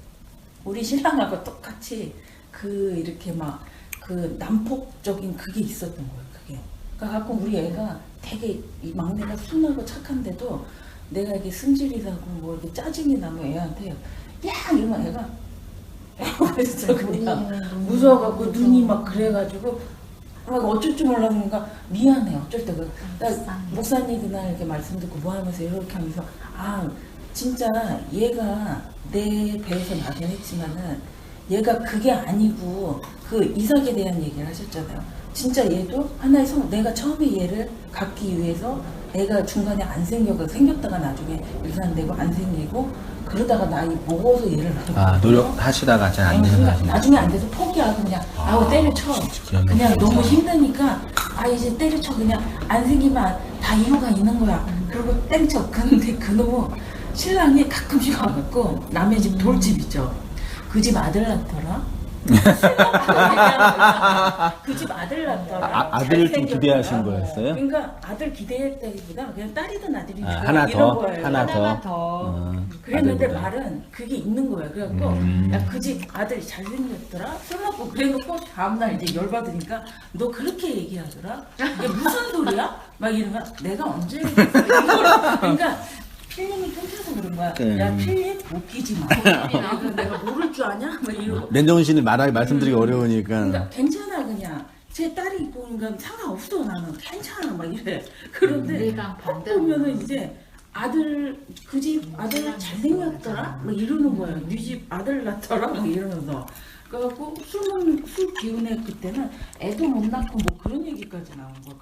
우리 신랑하고 똑같이 그 이렇게 막 그 난폭적인 그게 있었던 거예요. 그게. 그러니까 가끔 우리 애가 되게 이 막내가 순하고 착한데도 내가 이게 승질이 나고 뭐 이렇게 짜증이 나면 애한테 야 이러면 애가 그래서 그냥 무서워갖고 눈이 막 그래가지고 막 어쩔 줄 몰라니까 미안해 어쩔 때 목사님 그날 이렇게 말씀 듣고 뭐 하면서 이렇게 하면서 아 진짜 얘가 내 배에서 나긴 했지만은 얘가 그게 아니고 그 이삭에 대한 얘기를 하셨잖아요. 진짜 얘도 하나의 내가 처음에 얘를 갖기 위해서 애가 중간에 안 생겼다가 나중에 유산되고 안 생기고 그러다가 나이 먹어서 얘를 노력하시다가 잘 안 되는 거 아시나요? 나중에 안 돼서 포기하고 그냥 때려쳐. 그냥 너무 힘드니까 이제 때려쳐. 그냥 안 생기면 다 이유가 있는 거야. 그리고 때려쳐. 근데 그놈 신랑이 가끔씩 와갖고 남의 집 돌집 있죠. 그 집 아들 낳더라. 그 집 아들 낳더라. 아들을 좀 기대하신 거였어요? 그러니까 아들 기대했다기보다 그냥 딸이든 아들이든 하나 더, 하나 하나만 더. 더. 그랬는데 아들보다. 말은 그게 있는 거야. 그래갖고 야 그 집 아들이 잘생겼더라. 술 먹고 그래놓고 다음날 이제 열받으니까 너 그렇게 얘기하더라. 이게 무슨 소리야? 막 이러면 내가 언제 얘기했어? 이거를. 그러니까 필름이 끊겨서 그런 거야. 야 필름 웃기지 마. 내가 모를 줄 아냐? 막 이러고. 렌정훈 씨는 말씀드리기 어려우니까. 그러니까 괜찮아 그냥. 제 딸이 있고 그러니까 상관없어 나는 괜찮아 막 이래. 그런데 우리랑 딱 반대로 보면은 이제 그 집 아들 잘생겼더라? 막 이러는 거예요. 네 집 아들 낳더라? 막 이러면서. 그래갖고 술 기운에 그때는 애도 못 낳고 뭐 그런 얘기까지 나온 거야.